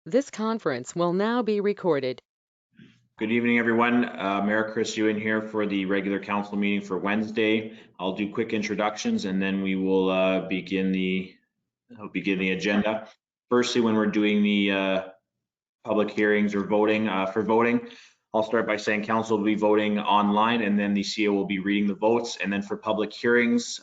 This conference will now be recorded. Good evening, everyone. Mayor Chris Ewan here for the regular council meeting for Wednesday. I'll do quick introductions and then we will begin the agenda. Firstly, when we're doing the public hearings or voting, I'll start by saying council will be voting online and then the CEO will be reading the votes. And then for public hearings,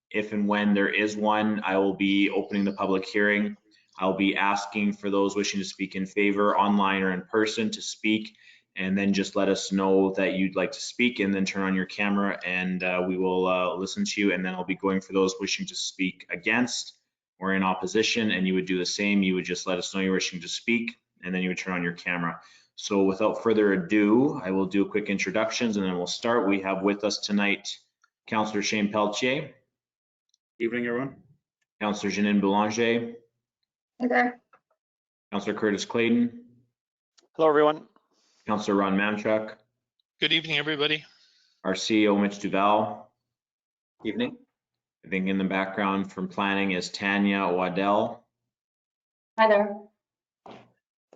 if and when there is one, I will be opening the public hearing. I'll be asking for those wishing to speak in favor, online or in person, to speak, and then just let us know that you'd like to speak and then turn on your camera and we will listen to you. And then I'll be going for those wishing to speak against or in opposition, and you would do the same. You would just let us know you're wishing to speak and then you would turn on your camera. So without further ado, I will do quick introductions and then we'll start. We have with us tonight Councillor Shane Pelletier. Evening, everyone. Councillor Janine Boulanger. Hey there. Councillor Curtis Clayton. Hello, everyone. Councillor Ron Mamchuk. Good evening, everybody. Our CEO, Mitch Duval. Evening. I think in the background from planning is Tanya Waddell. Hi there.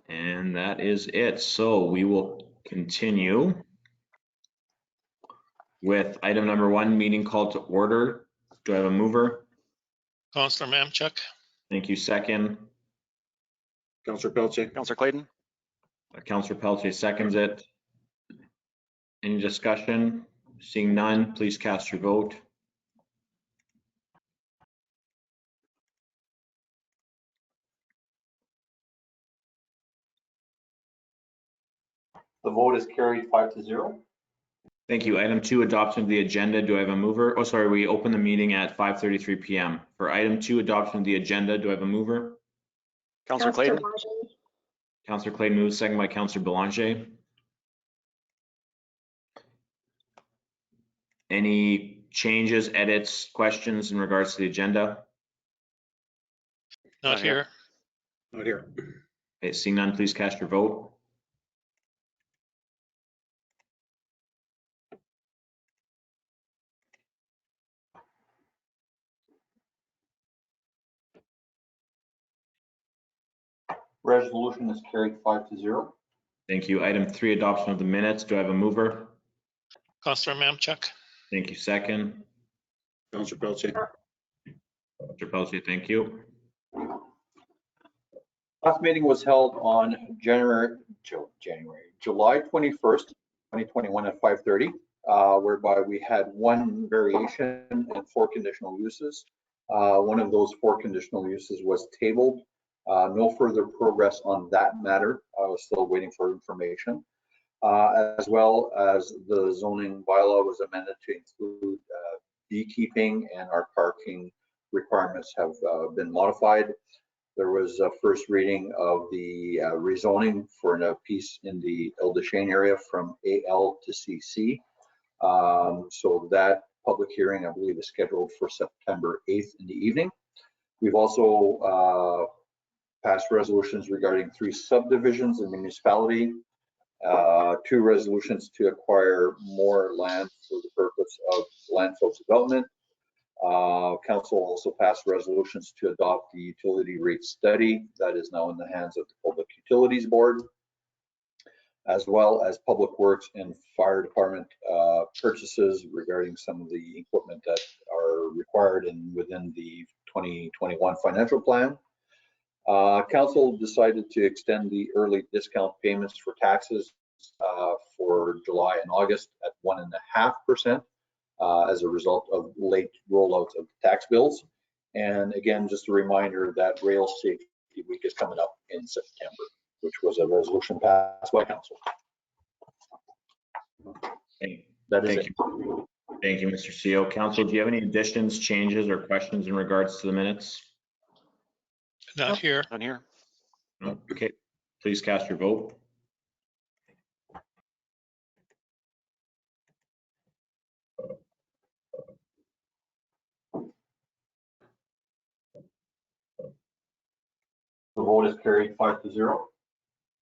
And that is it. So we will continue with item number 1, meeting called to order. Do I have a mover? Councillor Mamchuk. Thank you. Second. Councillor Pelletier. Councillor Clayton. Councillor Pelletier seconds it. Any discussion? Seeing none, please cast your vote. The vote is carried 5-0. Thank you. Item 2, adoption of the agenda. Do I have a mover? Oh, sorry, we open the meeting at 5:33 p.m. For item 2, adoption of the agenda. Do I have a mover? Councillor Clayton. Councillor Clayton moves, second by Councillor Boulanger. Any changes, edits, questions in regards to the agenda? Not here. Not here. Okay, seeing none, please cast your vote. Resolution is carried 5-0. Thank you. Item 3, adoption of the minutes. Do I have a mover? Councillor Mamchuk. Thank you. Second. Councillor Pelletier. Councillor Pelletier, thank you. Last meeting was held on July 21st, 2021 at 5:30, whereby we had one variation and 4 conditional uses. One of those 4 conditional uses was tabled. No further progress on that matter. I was still waiting for information. As well as the zoning bylaw was amended to include beekeeping, and our parking requirements have been modified. There was a first reading of the rezoning for a piece in the Ile des Chênes area from AL to CC. So that public hearing, I believe, is scheduled for September 8th in the evening. We've also passed resolutions regarding 3 subdivisions in the municipality, 2 resolutions to acquire more land for the purpose of landfill development. Council also passed resolutions to adopt the utility rate study that is now in the hands of the Public Utilities Board, as well as Public Works and Fire Department purchases regarding some of the equipment that are required and within the 2021 financial plan. Council decided to extend the early discount payments for taxes for July and August at 1.5%. As a result of late rollouts of tax bills. And again, just a reminder that Rail Safety Week is coming up in September, which was a resolution passed by council. Thank you. Thank you, Mr. CEO. Council, do you have any additions, changes, or questions in regards to the minutes? Not here. Not here. No? Okay, please cast your vote. The vote is carried 5-0.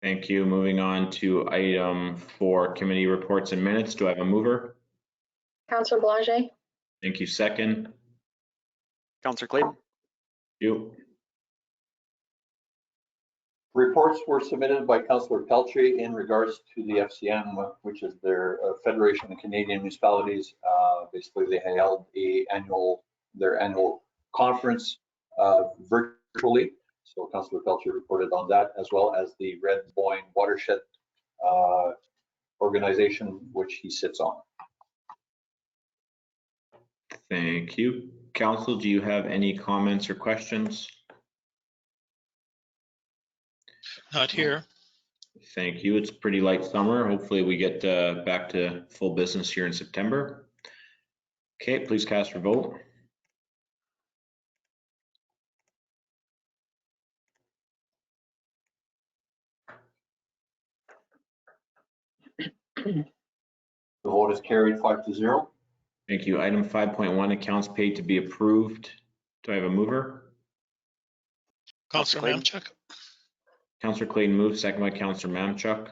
Thank you. Moving on to item 4, committee reports and minutes. Do I have a mover? Councillor Boulanger. Thank you. Second. Councillor Clayton. You. Reports were submitted by Councillor Pelche in regards to the FCM, which is their Federation of Canadian Municipalities. Basically, they held their annual conference virtually. So Councillor Pelche reported on that, as well as the Red Boyne Watershed organization, which he sits on. Thank you. Council, do you have any comments or questions? Not here. Thank you. It's pretty light summer. Hopefully we get back to full business here in September. Okay, please cast your vote. The vote is carried 5-0. Thank you. Item 5.1, accounts paid to be approved. Do I have a mover? Counselor Clayton. Mamchuk. Councillor Clayton moves, second by Councillor Mamchuk.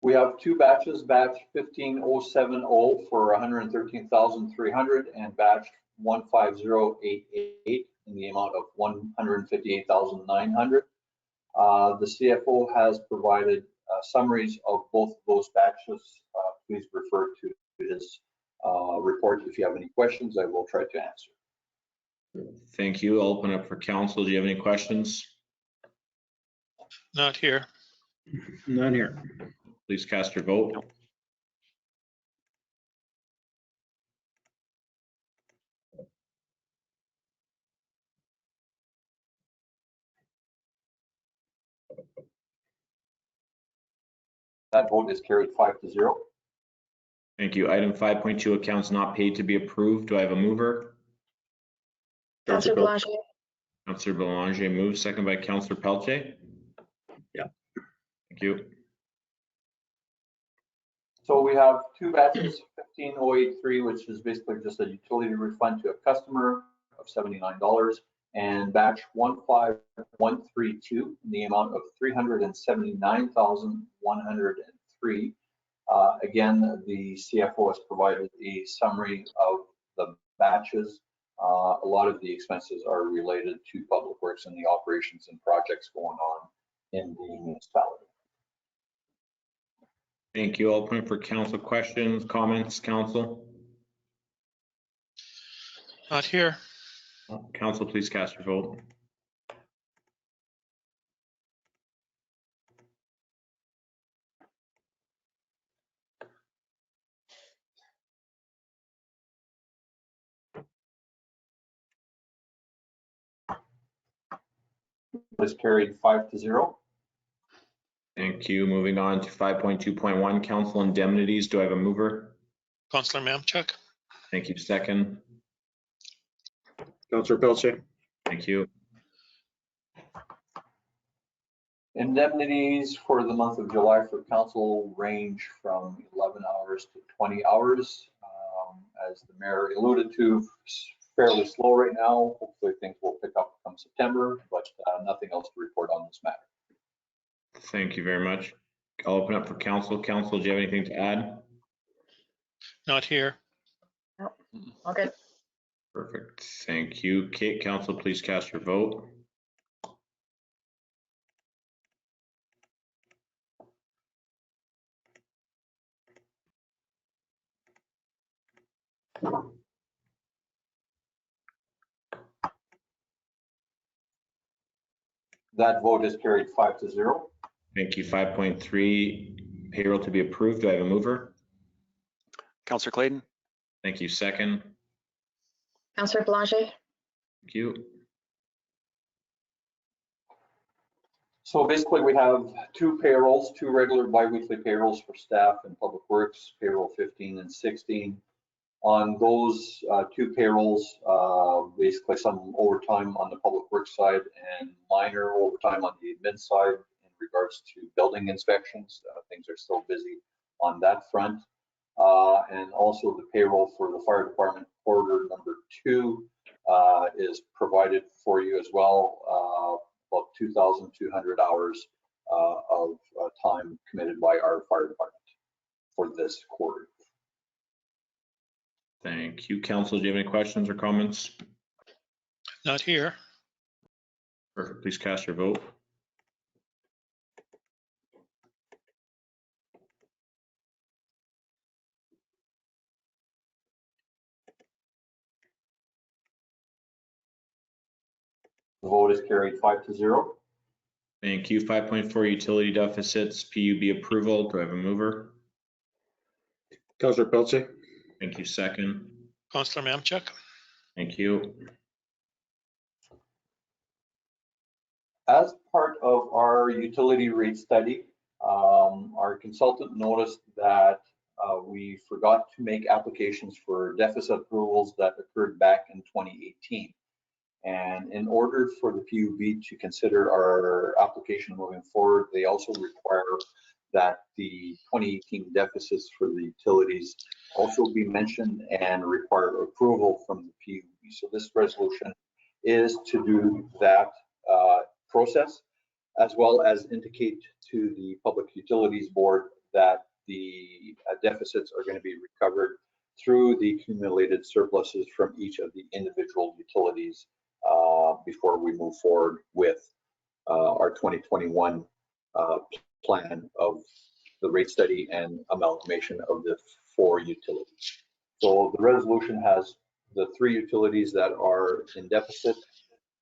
We have two batches, batch 15070 for 113,300 and batch 15088 in the amount of 158,900. The CFO has provided summaries of both of those batches. Please refer to his report if you have any questions. I will try to answer. Thank you. I'll open up for council. Do you have any questions? Not here. None here. Please cast your vote. That vote is carried 5-0. Thank you. Item 5.2, accounts not paid to be approved. Do I have a mover? Councillor Belanger. Councillor Belanger moves, second by Councillor Pelche. Yeah. Thank you. So we have two batches, 15083, which is basically just a utility refund to a customer of $79, and batch 15132 in the amount of $379,103. Again, the CFO has provided a summary of the batches. A lot of the expenses are related to Public Works and the operations and projects going on in the municipality. Thank you. I'll open it for council questions, comments, council. Not here. Council, please cast your vote. Is carried 5-0. Thank you. Moving on to 5.2.1, council indemnities. Do I have a mover? Counselor Mamchuk. Thank you. Second. Councillor Pelche. Thank you. Indemnities for the month of July for council range from 11 hours to 20 hours. As the mayor alluded to, fairly slow right now. Hopefully things will pick up come September, but nothing else to report on this matter. Thank you very much. I'll open up for council. Council, do you have anything to add? Not here. Okay. Perfect. Thank you. Kate, council, please cast your vote. That vote is carried 5-0. Thank you. 5.3, payroll to be approved. Do I have a mover? Counselor Clayton. Thank you. Second. Councillor Belanger. Thank you. So basically we have two payrolls, two regular biweekly payrolls for staff and Public Works, payroll 15 and 16. On those two payrolls, basically some overtime on the Public Works side and minor overtime on the admin side in regards to building inspections. Things are still busy on that front. And also the payroll for the fire department quarter number 2 is provided for you as well. About 2,200 hours of time committed by our fire department for this quarter. Thank you. Council, do you have any questions or comments? Not here. Perfect. Please cast your vote. The vote is carried 5-0. Thank you. 5.4 utility deficits, PUB approval. Do I have a mover? Counselor Pilche. Thank you. Second. Counselor Mamchuk. Thank you. As part of our utility rate study, our consultant noticed that we forgot to make applications for deficit approvals that occurred back in 2018. And in order for the PUB to consider our application moving forward, they also require that the 2018 deficits for the utilities also be mentioned and require approval from the PUB. So this resolution is to do that process, as well as indicate to the Public Utilities Board that the deficits are going to be recovered through the accumulated surpluses from each of the individual utilities before we move forward with our 2021 plan of the rate study and amalgamation of the 4 utilities. So the resolution has the 3 utilities that are in deficit: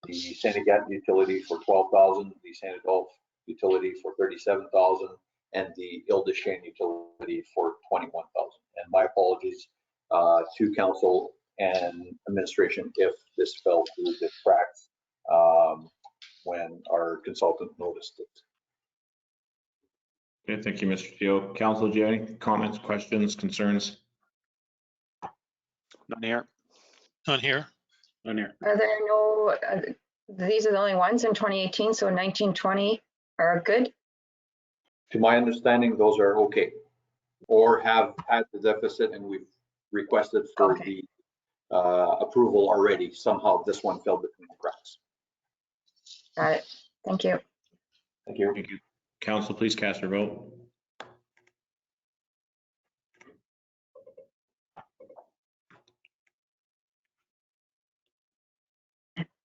the St. Agathe utility for $12,000, the St. Adolphe utility for $37,000, and the Ile-des-Chênes utility for $21,000. And my apologies to council and administration if this fell through the cracks when our consultant noticed it. Okay, thank you, Mr. Teo. Council, do you have any comments, questions, concerns? None here. Not here. On here. Are there no, these are the only ones in 2018, so 1920 are good? To my understanding, those are okay, or have had the deficit and we've requested for Okay. the approval already. Somehow this one fell between the cracks. Got it. Thank you. Thank you. Thank you. Council, please cast your vote.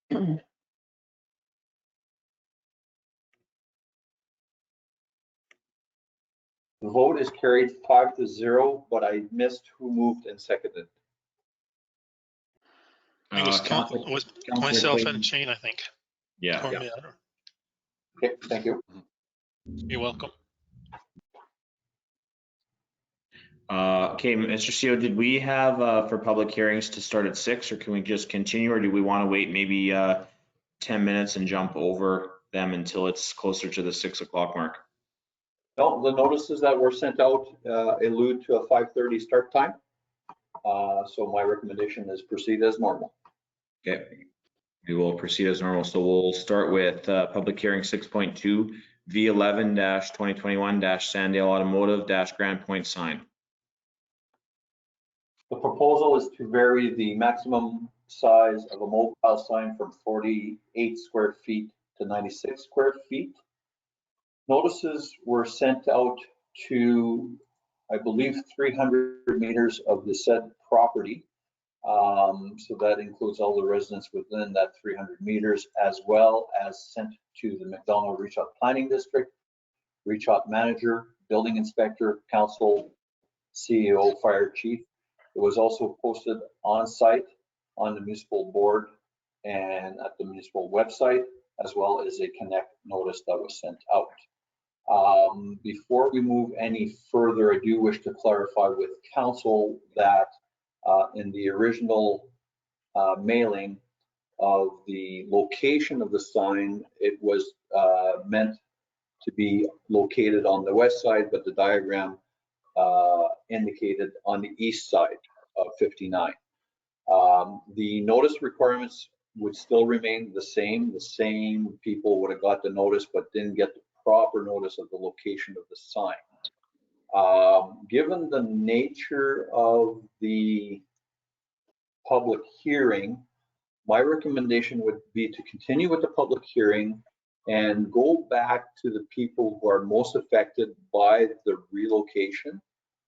The vote is carried 5-0, but I missed who moved and seconded. It was, Council- was Councilor myself Clayton. and Shane, I think. Yeah. Or Yeah. me, Okay, thank you. You're welcome. Okay, Mr. CEO, did we have for public hearings to start at 6, or can we just continue, or do we want to wait maybe 10 minutes and jump over them until it's closer to the 6 o'clock mark? No, the notices that were sent out allude to a 5:30 start time. So my recommendation is proceed as normal. Okay, we will proceed as normal. So we'll start with public hearing 6.2 V11-2021-Sandale Automotive-Grand Point sign. The proposal is to vary the maximum size of a mobile sign from 48 square feet to 96 square feet. Notices were sent out to, I believe, 300 meters of the said property. So that includes all the residents within that 300 meters, as well as sent to the McDonald Richot Planning District, Richot Manager, Building Inspector, Council, CEO, Fire Chief. It was also posted on site on the municipal board and at the municipal website, as well as a connect notice that was sent out. Before we move any further, I do wish to clarify with council that in the original mailing of the location of the sign, it was meant to be located on the west side, but the diagram indicated on the east side of 59. The notice requirements would still remain the same. The same people would have got the notice, but didn't get the proper notice of the location of the sign. Given the nature of the public hearing, my recommendation would be to continue with the public hearing and go back to the people who are most affected by the relocation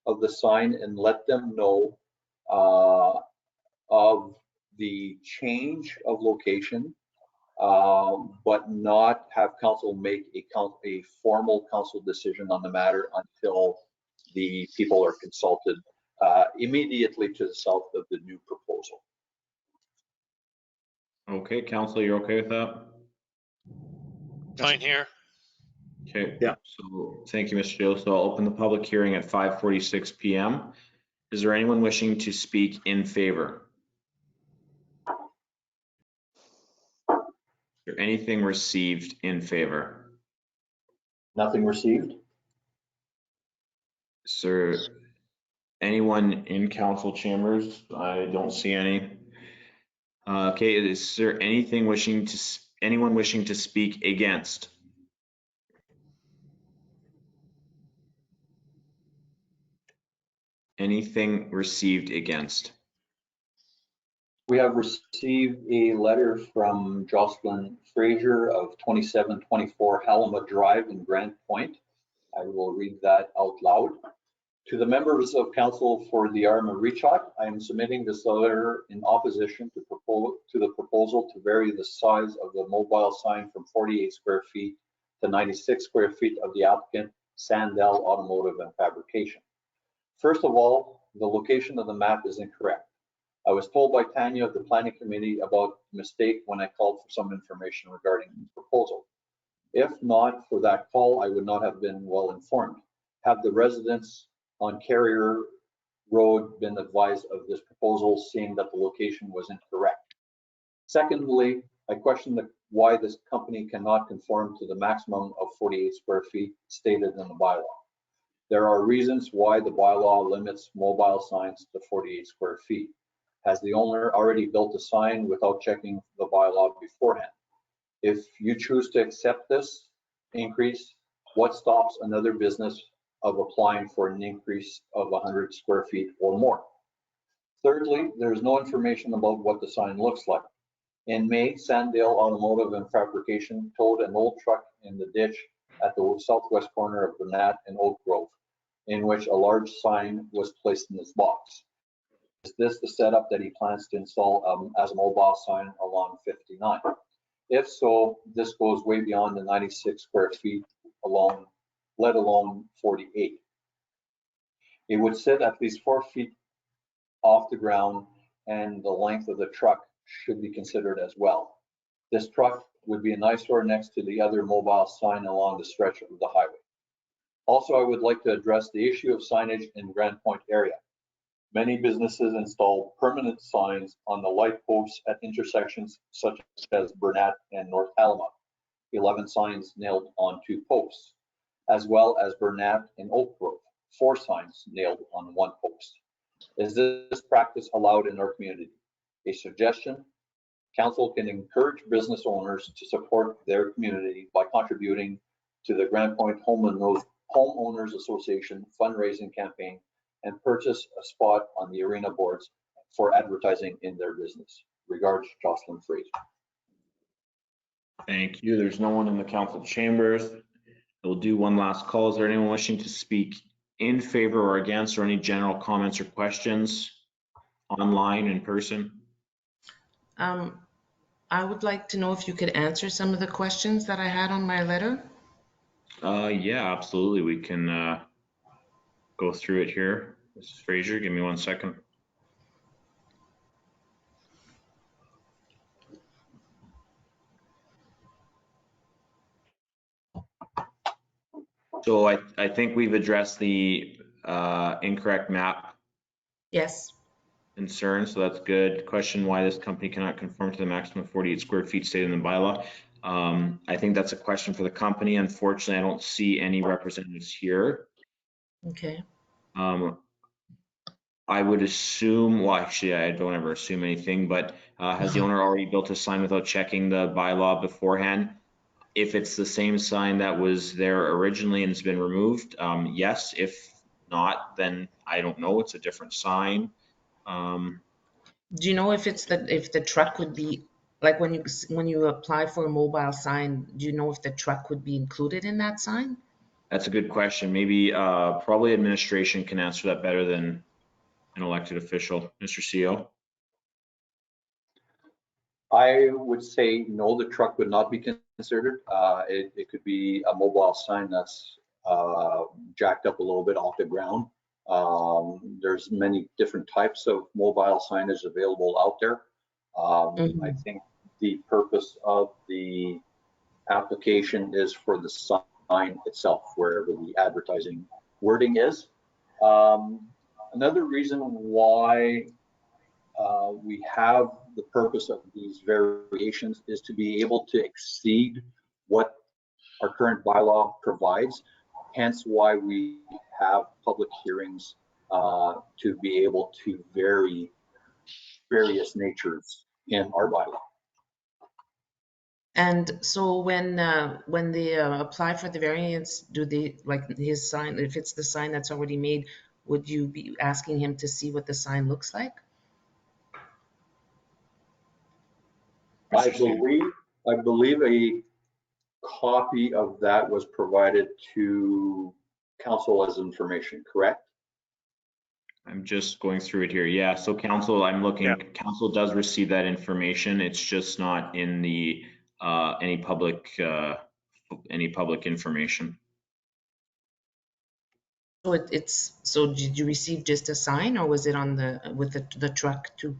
of the sign and let them know of the change of location, but not have council make a formal council decision on the matter until the people are consulted immediately to the south of the new proposal. Okay, Council, you're okay with that? Fine here. Okay. Yeah. So thank you, Mr. Gill. So I'll open the public hearing at 5:46 p.m. Is there anyone wishing to speak in favor? Is there anything received in favor? Nothing received? Is there anyone in council chambers? I don't see any. Okay, is there anything anyone wishing to speak against? Anything received against? We have received a letter from Jocelyn Fraser of 2724 Halima Drive in Grand Point. I will read that out loud. To the members of council for the Armor-Richaut, I am submitting this letter in opposition to the proposal to vary the size of the mobile sign from 48 square feet to 96 square feet of the applicant, Sandell Automotive and Fabrication. First of all, the location of the map is incorrect. I was told by Tanya of the planning committee about the mistake when I called for some information regarding the proposal. If not for that call, I would not have been well informed. Have the residents on Carrier Road been advised of this proposal, seeing that the location was incorrect? Secondly, I question why this company cannot conform to the maximum of 48 square feet stated in the bylaw. There are reasons why the bylaw limits mobile signs to 48 square feet. Has the owner already built a sign without checking the bylaw beforehand? If you choose to accept this increase, what stops another business of applying for an increase of 100 square feet or more? Thirdly, there's no information about what the sign looks like. In May, Sandell Automotive and Fabrication towed an old truck in the ditch at the southwest corner of Burnett and Oak Grove, in which a large sign was placed in its box. Is this the setup that he plans to install as a mobile sign along 59? If so, this goes way beyond the 96 square feet alone, let alone 48. It would sit at least 4 feet off the ground, and the length of the truck should be considered as well. This truck would be an eyesore next to the other mobile sign along the stretch of the highway. Also, I would like to address the issue of signage in Grand Point area. Many businesses install permanent signs on the light posts at intersections such as Burnett and North Halima. 11 signs nailed on 2 posts, as well as Burnett and Oak Grove, 4 signs nailed on 1 post. Is this practice allowed in our community? A suggestion: council can encourage business owners to support their community by contributing to the Grand Point Homeowners Association fundraising campaign and purchase a spot on the arena boards for advertising in their business. Regards, Jocelyn Fraser. Thank you. There's no one in the council chambers. We'll do one last call. Is there anyone wishing to speak in favor or against, or any general comments or questions online, in person? I would like to know if you could answer some of the questions that I had on my letter. Yeah, absolutely. We can go through it here. Mrs. Fraser, give me 1 second. So I think we've addressed the incorrect map Yes. concern, so that's good. Question: why this company cannot conform to the maximum 48 square feet stated in the bylaw? I think that's a question for the company. Unfortunately, I don't see any representatives here. Okay. I would assume, well, actually, I don't ever assume anything, but has the owner already built a sign without checking the bylaw beforehand? If it's the same sign that was there originally and it's been removed, yes. If not, then I don't know. It's a different sign. Do you know if the truck would be, like, when you apply for a mobile sign, do you know if the truck would be included in that sign? That's a good question. Maybe probably administration can answer that better than an elected official. Mr. CEO. I would say no, the truck would not be considered. It could be a mobile sign that's jacked up a little bit off the ground. There's many different types of mobile signage available out there. I think the purpose of the application is for the sign itself, wherever the advertising wording is. Another reason why we have the purpose of these variations is to be able to exceed what our current bylaw provides, hence why we have public hearings to be able to vary various natures in our bylaw. And so when they apply for the variance, do they, like his sign, if it's the sign that's already made, would you be asking him to see what the sign looks like? I believe a copy of that was provided to council as information, correct? I'm just going through it here. Yeah, so council, I'm looking, Yeah. council does receive that information. It's just not in the any public information. So so did you receive just a sign, or was it on with the truck too?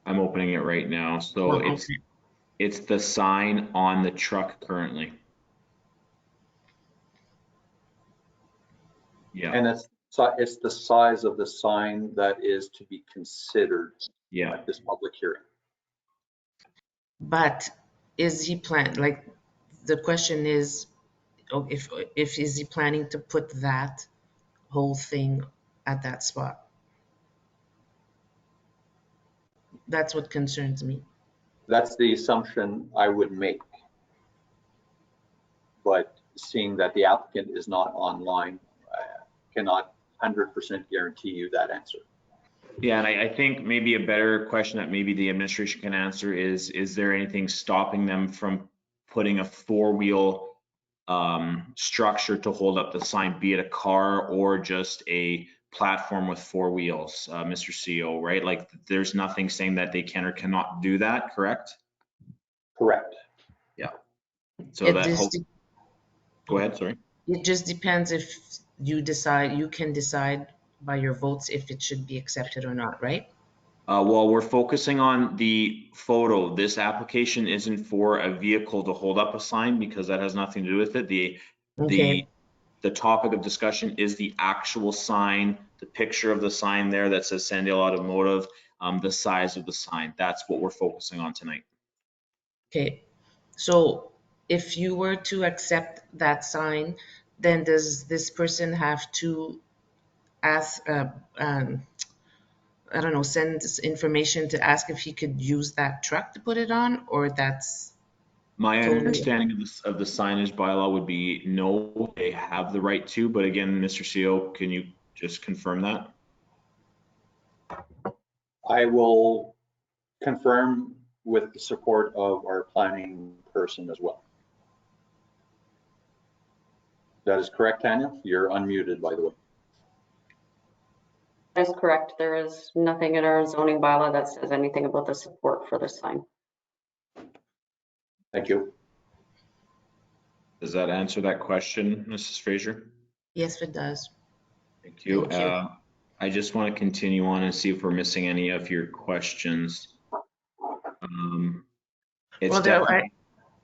I'm opening it right now. So Oh, it's okay. it's the sign on the truck currently. Yeah, And it's the size of the sign that is to be considered yeah. at this public hearing. But is he like the question is, oh, if is he planning to put that whole thing at that spot? That's what concerns me. That's the assumption I would make. But seeing that the applicant is not online, I cannot 100% guarantee you that answer. Yeah, and I think maybe a better question that maybe the administration can answer is there anything stopping them from putting a four-wheel structure to hold up the sign, be it a car or just a platform with four wheels, Mr. CEO, right? Like there's nothing saying that they can or cannot do that, correct? Correct. Yeah. So It that, just, go ahead, sorry. it just depends if you can decide by your votes if it should be accepted or not, right? Well, we're focusing on the photo. This application isn't for a vehicle to hold up a sign because that has nothing to do with it. Okay. The topic of discussion is the actual sign, the picture of the sign there that says Sandale Automotive, the size of the sign. That's what we're focusing on tonight. Okay. So if you were to accept that sign, then does this person have to ask, I don't know, send this information to ask if he could use that truck to put it on, or that's My totally, understanding of the signage bylaw would be no, they have the right to, but again, Mr. CEO, can you just confirm that? I will confirm with the support of our planning person as well. That is correct, Tanya? You're unmuted, by the way. That is correct. There is nothing in our zoning bylaw that says anything about the support for the sign. Thank you. Does that answer that question, Mrs. Fraser? yes, it does. Thank you. Thank you. I just want to continue on and see if we're missing any of your questions. It's Well, definitely,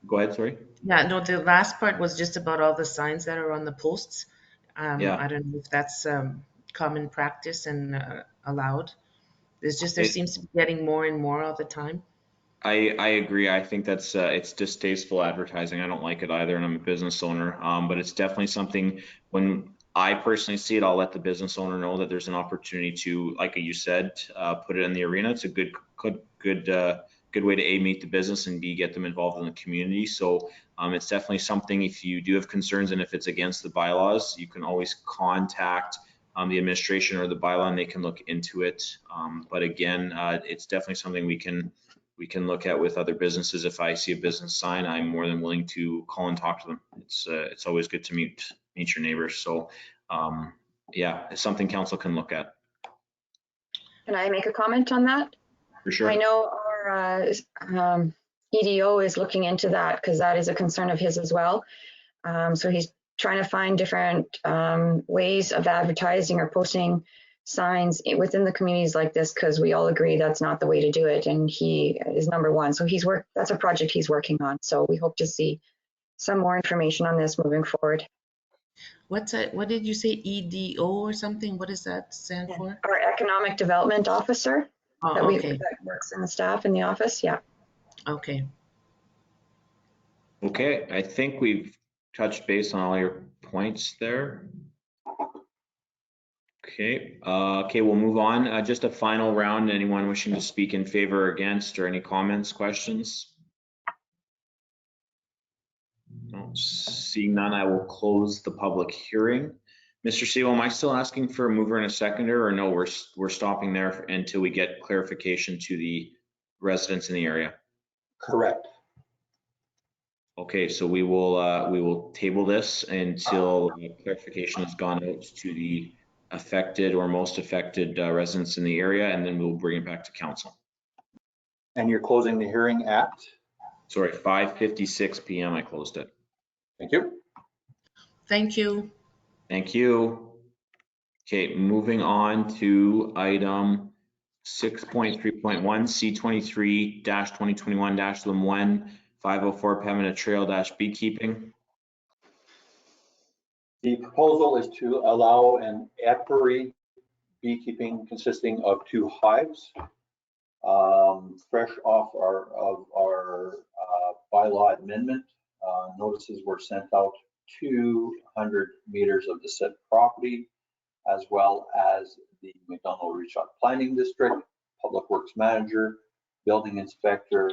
go ahead, sorry. yeah, no, the last part was just about all the signs that are on the posts. Yeah. I don't know if that's common practice and allowed. It's just there seems to be getting more and more all the time. I agree. I think that's it's distasteful advertising. I don't like it either, and I'm a business owner. But it's definitely something when I personally see it, I'll let the business owner know that there's an opportunity to, like you said, put it in the arena. It's a good way to A, meet the business, and B, get them involved in the community. So it's definitely something, if you do have concerns and if it's against the bylaws, you can always contact the administration or the bylaw and they can look into it. But again, it's definitely something we can look at with other businesses. If I see a business sign, I'm more than willing to call and talk to them. It's always good to meet your neighbors. So yeah, it's something council can look at. Can I make a comment on that? For sure. I know our EDO is looking into that because that is a concern of his as well. So he's trying to find different ways of advertising or posting signs within the communities like this, because we all agree that's not the way to do it. And he is number one. So that's a project he's working on. So we hope to see some more information on this moving forward. What did you say, EDO or something? What does that stand for? Our economic development officer Oh, that okay, that works in the staff in the office. Yeah. okay. Okay, I think we've touched base on all your points there. Okay, we'll move on. Just a final round. Anyone wishing to speak in favor or against, or any comments, questions? No, seeing none, I will close the public hearing. Mr. Sewell, am I still asking for a mover and a seconder, or no, we're stopping there until we get clarification to the residents in the area? Correct. Okay, so we will table this until clarification has gone out to the affected or most affected residents in the area, and then we'll bring it back to council. And you're closing the hearing at? Sorry, 5:56 p.m. I closed it. Thank you. Thank you. Thank you. Okay, moving on to item 6.3.1 C23-2021-1 504 Pembina Trail beekeeping. The proposal is to allow an apiary beekeeping consisting of 2 hives. Fresh off our bylaw amendment, notices were sent out 200 meters of the said property, as well as the McDonald-Reachot Planning District, Public Works Manager, Building Inspector,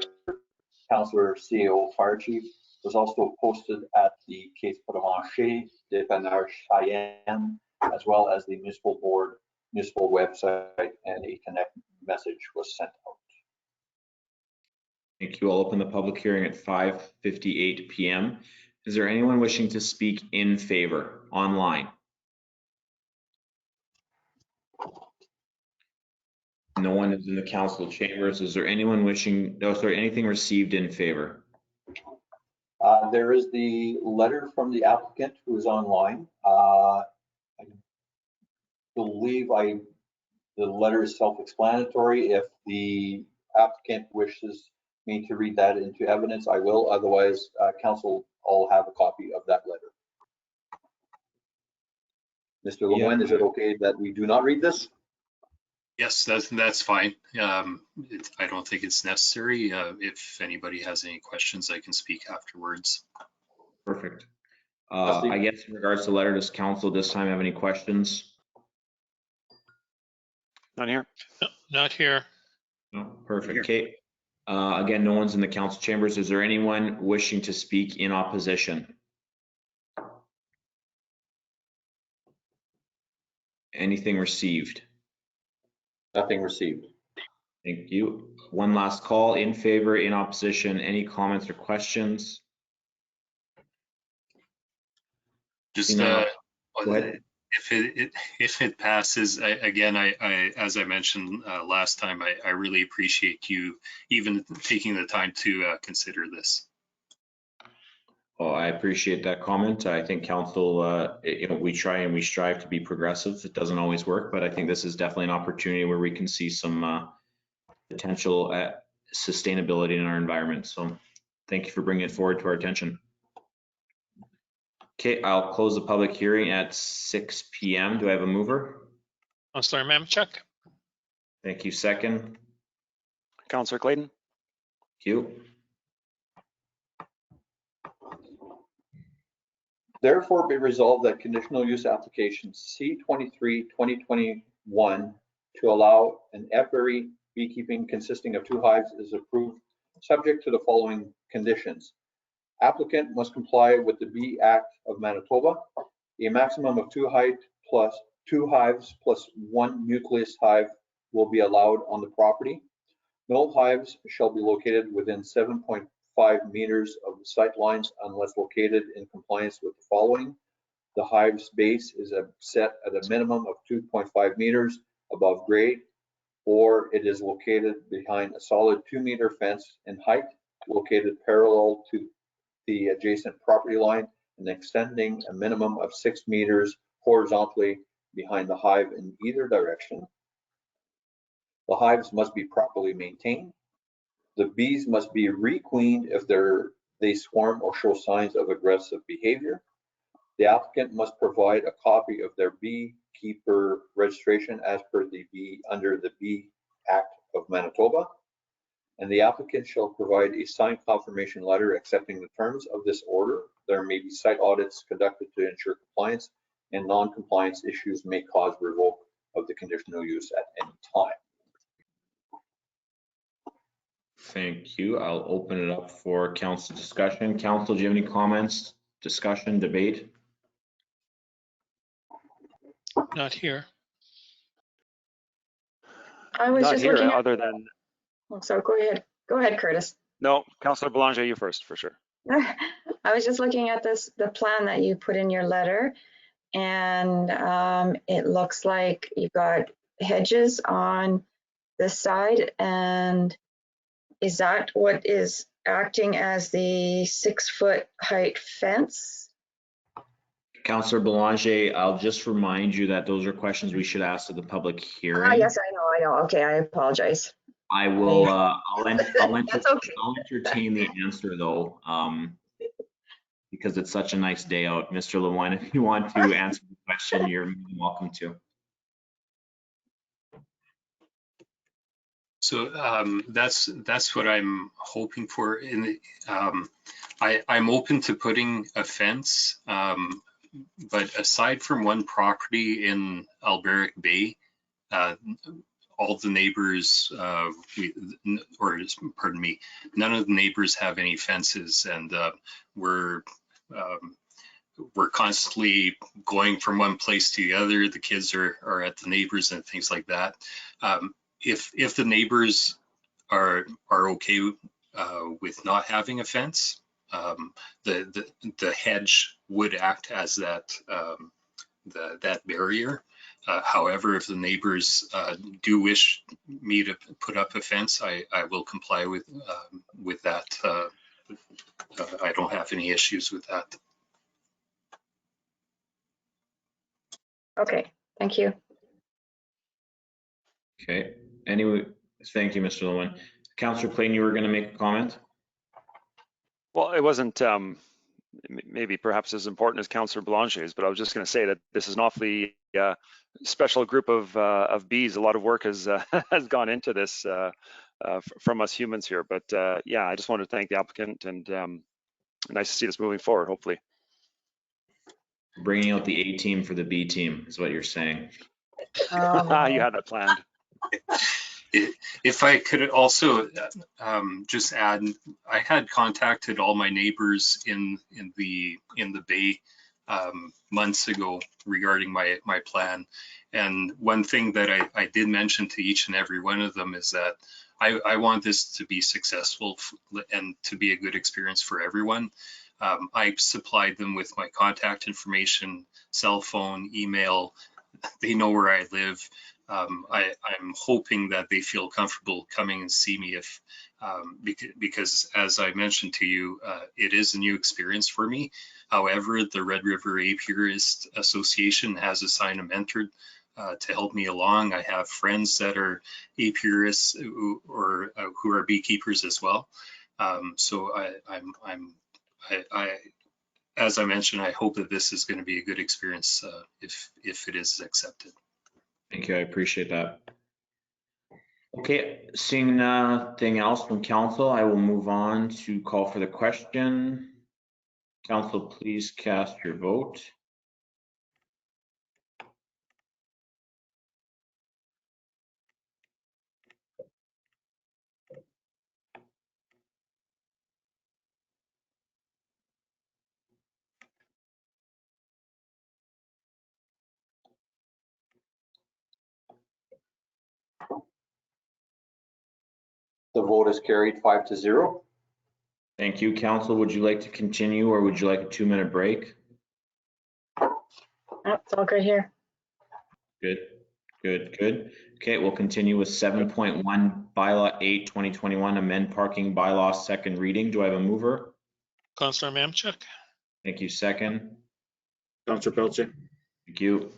Councillor, CEO, Fire Chief. Was also posted at the Caisse Provencher, Dépanneur Cheyenne, as well as the municipal board, municipal website, and a connect message was sent out. Thank you. I'll open the public hearing at 5:58 p.m. Is there anyone wishing to speak in favor online? No one is in the council chambers. Is there anyone wishing, no, sorry, anything received in favor? There is the letter from the applicant who is online. I believe the letter is self-explanatory. If the applicant wishes me to read that into evidence, I will. Otherwise, council all have a copy of that letter. Mr. Lemoine, is it okay that we do not read this? Yes, that's fine. I don't think it's necessary. If anybody has any questions, I can speak afterwards. Perfect. I guess in regards to the letter, does council this time have any questions? None here. No, not here. No, perfect. Okay. Again, no one's in the council chambers. Is there anyone wishing to speak in opposition? Anything received? Nothing received. Thank you. One last call, in favor, in opposition, any comments or questions? Just Go ahead. if it passes, again, as I mentioned last time, I really appreciate you even taking the time to consider this. Oh, I appreciate that comment. I think council, we try and we strive to be progressive. It doesn't always work, but I think this is definitely an opportunity where we can see some potential sustainability in our environment. So thank you for bringing it forward to our attention. Okay, I'll close the public hearing at 6 p.m. Do I have a mover? Councillor Mamchuk. Thank you. Second. Councillor Clayton. Thank you. Therefore, be resolved that conditional use application C23-2021 to allow an apiary beekeeping consisting of 2 hives is approved, subject to the following conditions. Applicant must comply with the Bee Act of Manitoba. A maximum of 2 hives plus 1 nucleus hive will be allowed on the property. No hives shall be located within 7.5 meters of the sight lines unless located in compliance with the following. The hive's base is set at a minimum of 2.5 meters above grade, or it is located behind a solid 2-meter fence in height located parallel to the adjacent property line and extending a minimum of 6 meters horizontally behind the hive in either direction. The hives must be properly maintained. The bees must be requeened if they swarm or show signs of aggressive behavior. The applicant must provide a copy of their beekeeper registration as per under the Bee Act of Manitoba. And the applicant shall provide a signed confirmation letter accepting the terms of this order. There may be site audits conducted to ensure compliance, and non-compliance issues may cause revoke of the conditional use at any time. Thank you. I'll open it up for council discussion. Council, do you have any comments, discussion, debate? Not here. I was Not just here, looking at, other than, oh, so go ahead. Go ahead, Curtis. no, Councillor Belanger, you first, for sure. I was just looking at the plan that you put in your letter, and it looks like you've got hedges on this side, and is that what is acting as the 6-foot height fence? Councillor Belanger, I'll just remind you that those are questions we should ask at the public hearing. Yes, I know. Okay, I apologize. I will, I'll That's okay. entertain the answer though, because it's such a nice day out. Mr. Lemoine, if you want to answer the question, you're welcome to. So that's what I'm hoping for. I'm open to putting a fence, but aside from one property in Alberic Bay, all the neighbors, pardon me, none of the neighbors have any fences, and we're constantly going from one place to the other. The kids are at the neighbors and things like that. If the neighbors are okay with not having a fence, the hedge would act as that barrier. However, if the neighbors do wish me to put up a fence, I will comply with that. I don't have any issues with that. Okay, thank you. Okay. Anyway, thank you, Mr. Lemoine. Councillor Clayton, you were going to make a comment? Well, it wasn't maybe perhaps as important as Councillor Belanger's, but I was just going to say that this is an awfully special group of bees. A lot of work has has gone into this from us humans here. But yeah, I just wanted to thank the applicant, and nice to see this moving forward, hopefully. Bringing out the A team for the B team is what you're saying. You had that planned. If I could also just add, I had contacted all my neighbors in the Bay months ago regarding my plan, and one thing that I did mention to each and every one of them is that I want this to be successful and to be a good experience for everyone. I supplied them with my contact information, cell phone, email. They know where I live. I'm hoping that they feel comfortable coming and see me because as I mentioned to you, it is a new experience for me. However, the Red River Apiarist Association has assigned a mentor to help me along. I have friends that are apiarists who are beekeepers as well. So as I mentioned, I hope that this is going to be a good experience if it is accepted. Thank you. I appreciate that. Okay, seeing nothing else from council, I will move on to call for the question. Council, please cast your vote. The vote is carried 5-0. Thank you. Council, would you like to continue or would you like a 2-minute break? Oh, it's all good here. Good. Good, good. Okay, we'll continue with 7.1 bylaw 8, 2021, amend parking bylaw, second reading. Do I have a mover? Counselor Mamchuk, Thank you. Second. Counselor Pelletier. Thank you.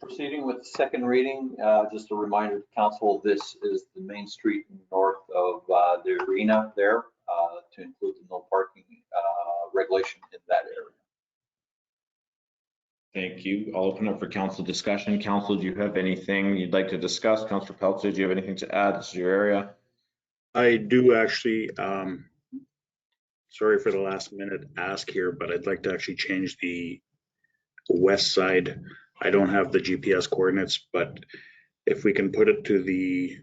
Proceeding with the second reading, just a reminder to council, this is the main street north of the arena there, to include the no parking regulation in that area. Thank you. I'll open up for council discussion. Council, do you have anything you'd like to discuss? Councilor Pelletier, do you have anything to add? This is your area. I do actually, sorry for the last minute ask here, but I'd like to actually change the west side. I don't have the GPS coordinates, but if we can put it to the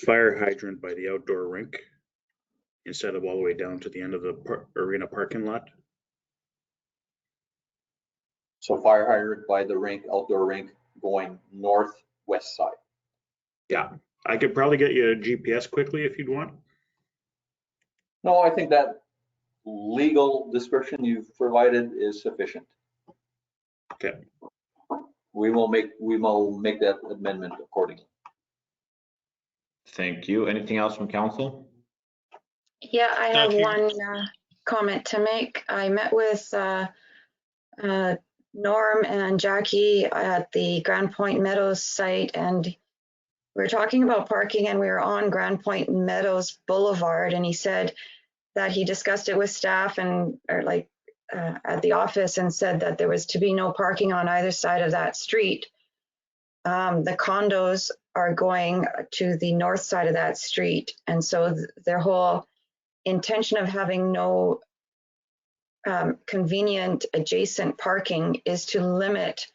fire hydrant by the outdoor rink instead of all the way down to the end of the arena parking lot. So fire hydrant by the rink, outdoor rink, going northwest side. Yeah, I could probably get you a GPS quickly if you'd want. No, I think that legal description you've provided is sufficient. Okay. We will make that amendment accordingly. Thank you. Anything else from council? Yeah, I Not have here. one comment to make. I met with Norm and Jackie at the Grand Point Meadows site, and we were talking about parking, and we were on Grand Point Meadows Boulevard, and he said that he discussed it with staff and at the office and said that there was to be no parking on either side of that street. The condos are going to the north side of that street, and so their whole intention of having no convenient adjacent parking is to limit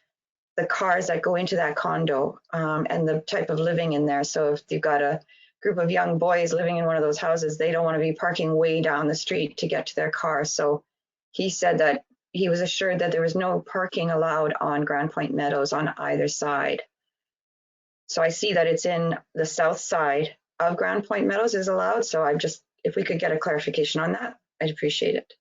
the cars that go into that condo and the type of living in there. So if you've got a group of young boys living in one of those houses, they don't want to be parking way down the street to get to their car. So he said that he was assured that there was no parking allowed on Grand Point Meadows on either side. So I see that it's in the south side of Grand Point Meadows is allowed. So if we could get a clarification on that, I'd appreciate it.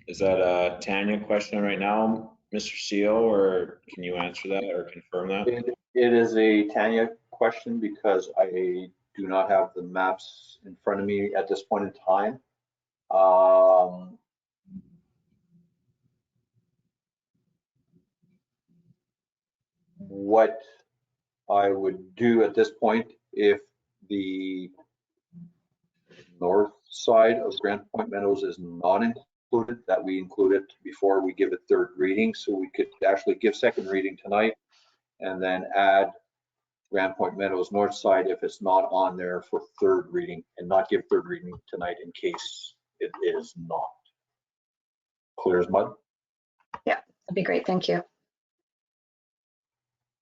Is that a Tanya question right now, Mr. CEO, or can you answer that or confirm that? It is a Tanya question because I do not have the maps in front of me at this point in time. What I would do at this point, if the north side of Grand Point Meadows is not included, that we include it before we give a third reading, so we could actually give second reading tonight and then add Grand Point Meadows north side if it's not on there for third reading, and not give third reading tonight in case it is not. Clear as mud? Yeah, that'd be great. Thank you.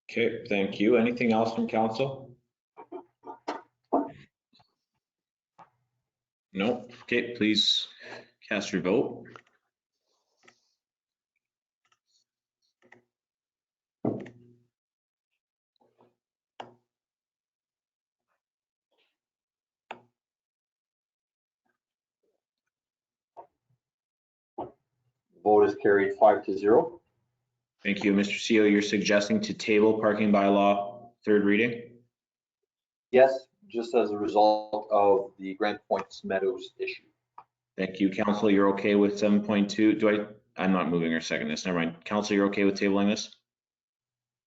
Okay, thank you. Anything else from council? No. Okay, please cast your vote. Vote is carried 5-0. Thank you. Mr. CEO, you're suggesting to table parking bylaw third reading? Yes, just as a result of the Grand Point Meadows issue. Thank you. Council, you're okay with 7.2? I'm not moving or second this. Never mind. Council, you're okay with tabling this?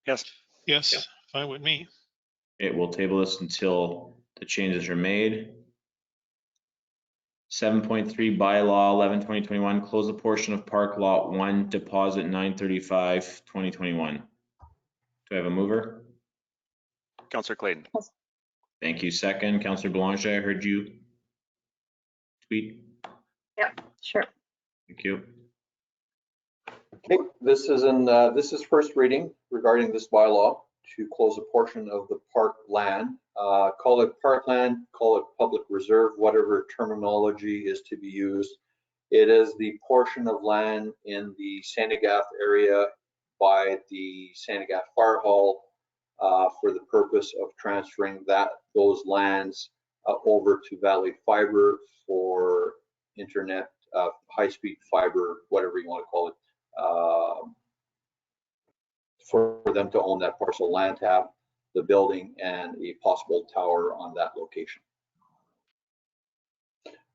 Yes. Yes, Yeah. fine with me. Okay, we'll table this until the changes are made. 7.3 bylaw 11/2021, close a portion of park lot 1, deposit 9/35/2021. Do I have a mover? Councillor Clayton. Thank you. Second, Councillor Belanger, I heard you tweet. Yep, sure. Thank you. Okay, this is first reading regarding this bylaw to close a portion of the park land. Call it parkland, call it public reserve, whatever terminology is to be used. It is the portion of land in the Sandagath area by the Sandagath Fire Hall for the purpose of transferring those lands over to Valley Fiber for internet, high-speed fiber, whatever you want to call it, for them to own that parcel of land, have the building and a possible tower on that location.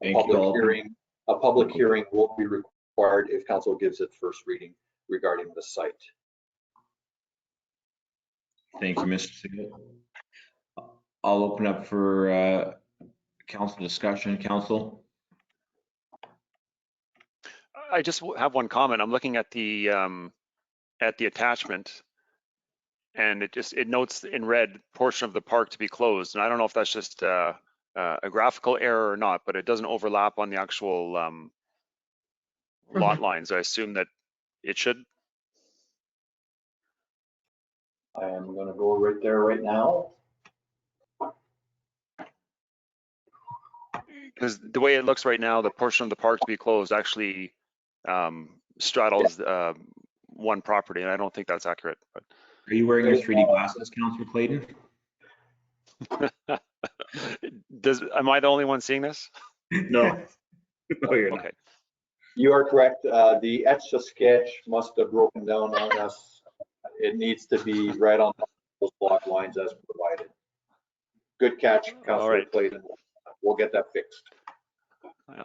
Thank you all. A public hearing will be required if council gives it first reading regarding the site. Thank you, Mr. Siegel. I'll open up for council discussion. Council. I just have one comment. I'm looking at the attachment, and it notes in red portion of the park to be closed. And I don't know if that's just a graphical error or not, but it doesn't overlap on the actual lot lines. I assume that it should. I am going to go right there right now. Because the way it looks right now, the portion of the park to be closed actually straddles one property, and I don't think that's accurate. But. Are you wearing your 3D glasses, Councillor Clayton? Am I the only one seeing this? No, no, you're not. Okay. You are correct. The Etch-a-Sketch must have broken down on us. It needs to be right on those block lines as provided. Good catch, Councillor Clayton. We'll get that fixed.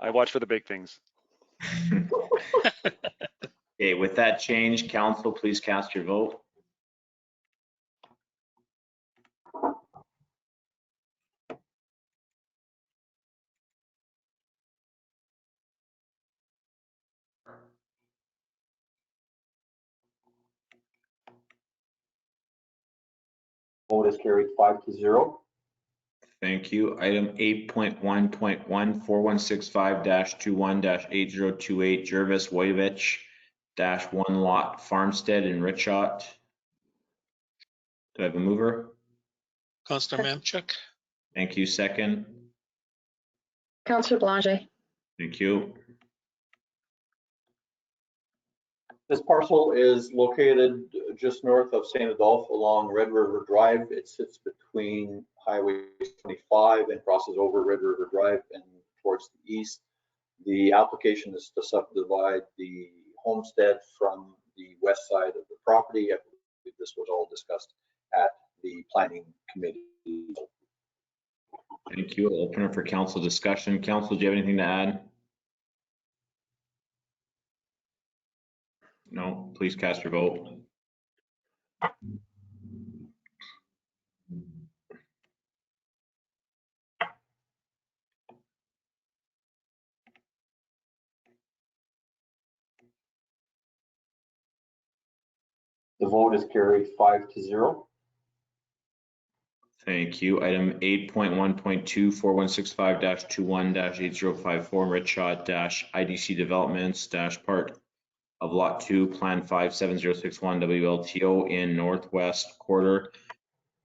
I watch for the big things. Okay, with that change, council, please cast your vote. Vote is carried 5-0. Thank you. Item 8.1.1 4165-21-8028 Jervis Wojtovich -1 lot Farmstead in Richot. Do I have a mover? Councillor Mamchuk. Thank you. Second. Councillor Belanger. Thank you. This parcel is located just north of St. Adolphe along Red River Drive. It sits between Highway 25 and crosses over Red River Drive and towards the east. The application is to subdivide the homestead from the west side of the property. I believe this was all discussed at the planning committee. Thank you. I'll open it for council discussion. Council, do you have anything to add? No, please cast your vote. The vote is carried 5-0. Thank you. Item 8.1.2 4165-21-8054 Richot-IDC Developments part of Lot 2, Plan 57061 WLTO in Northwest Quarter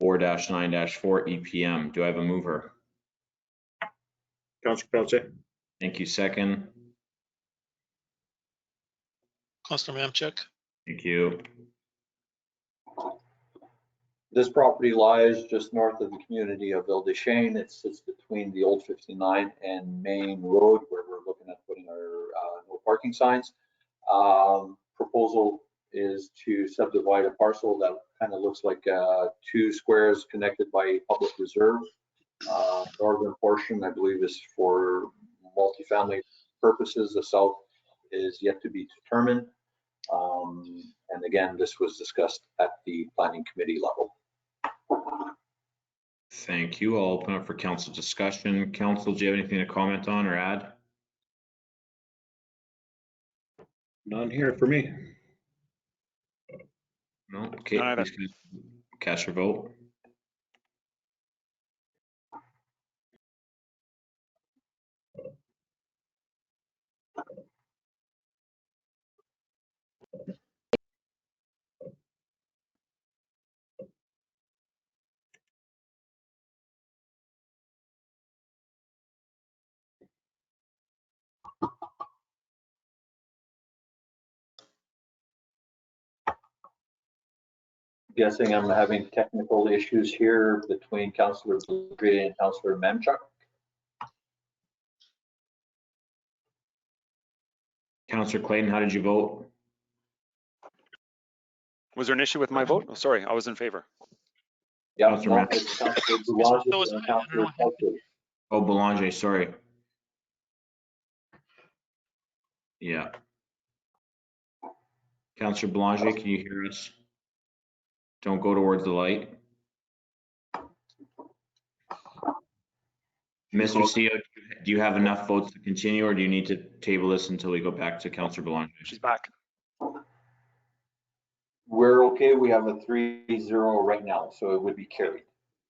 4-9-4 EPM. Do I have a mover? Councillor Pelletier. Thank you. Second. Councillor Mamchuk. Thank you. This property lies just north of the community of Ville-des-Chênes. It sits between the old 59 and Main Road, where we're looking at putting our no parking signs. Proposal is to subdivide a parcel that kind of looks like 2 squares connected by a public reserve. Northern portion, I believe, is for multifamily purposes. The south is yet to be determined. And again, this was discussed at the planning committee level. Thank you. I'll open up for council discussion. Council, do you have anything to comment on or add? None here for me. No. Okay. Please cast your vote. Guessing I'm having technical issues here between Councillor Belanger and Councillor Mamchuk. Councillor Clayton, how did you vote? Was there an issue with my vote? Oh, sorry, I was in favor. Yeah, Councillor Memchuk. it's Councillor Boulanger So was and I. I don't know Councillor what happened. Pelletier. Oh, Belanger, sorry. Yeah. Councillor Belanger, can you hear us? Don't go towards the light. Mr. CEO, do you have enough votes to continue, or do you need to table this until we go back to Councillor Belanger? She's back. We're okay. We have a 3-0 right now, so it would be carried.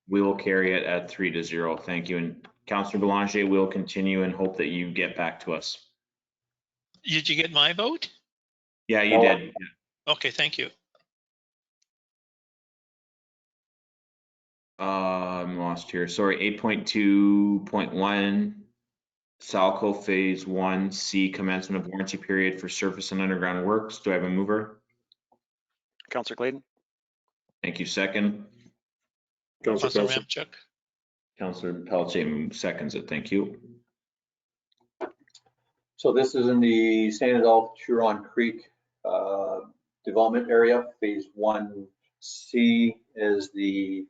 We will carry it at 3-0. Thank you. And Councillor Belanger, we'll continue and hope that you get back to us. Did you get my vote? Yeah, you did. Okay, thank you. I'm lost here. Sorry, 8.2.1, Salco Phase 1C, commencement of warranty period for surface and underground works. Do I have a mover? Councillor Clayton? Thank you. Second. Councillor Ramchuk. Councillor Pelletier seconds it. Thank you. So this is in the St. Adolphe Huron Creek development area. Phase 1C is the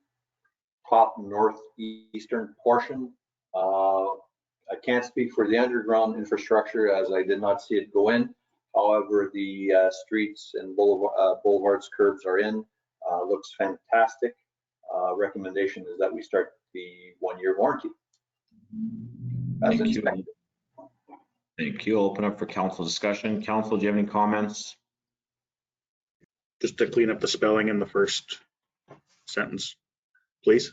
top northeastern portion. I can't speak for the underground infrastructure as I did not see it go in. However, the streets and boulevards, curbs are in. Looks fantastic. Recommendation is that we start the 1-year warranty. As Thank inspected. you. Thank you. Open up for council discussion. Council, do you have any comments? Just to clean up the spelling in the first sentence, please.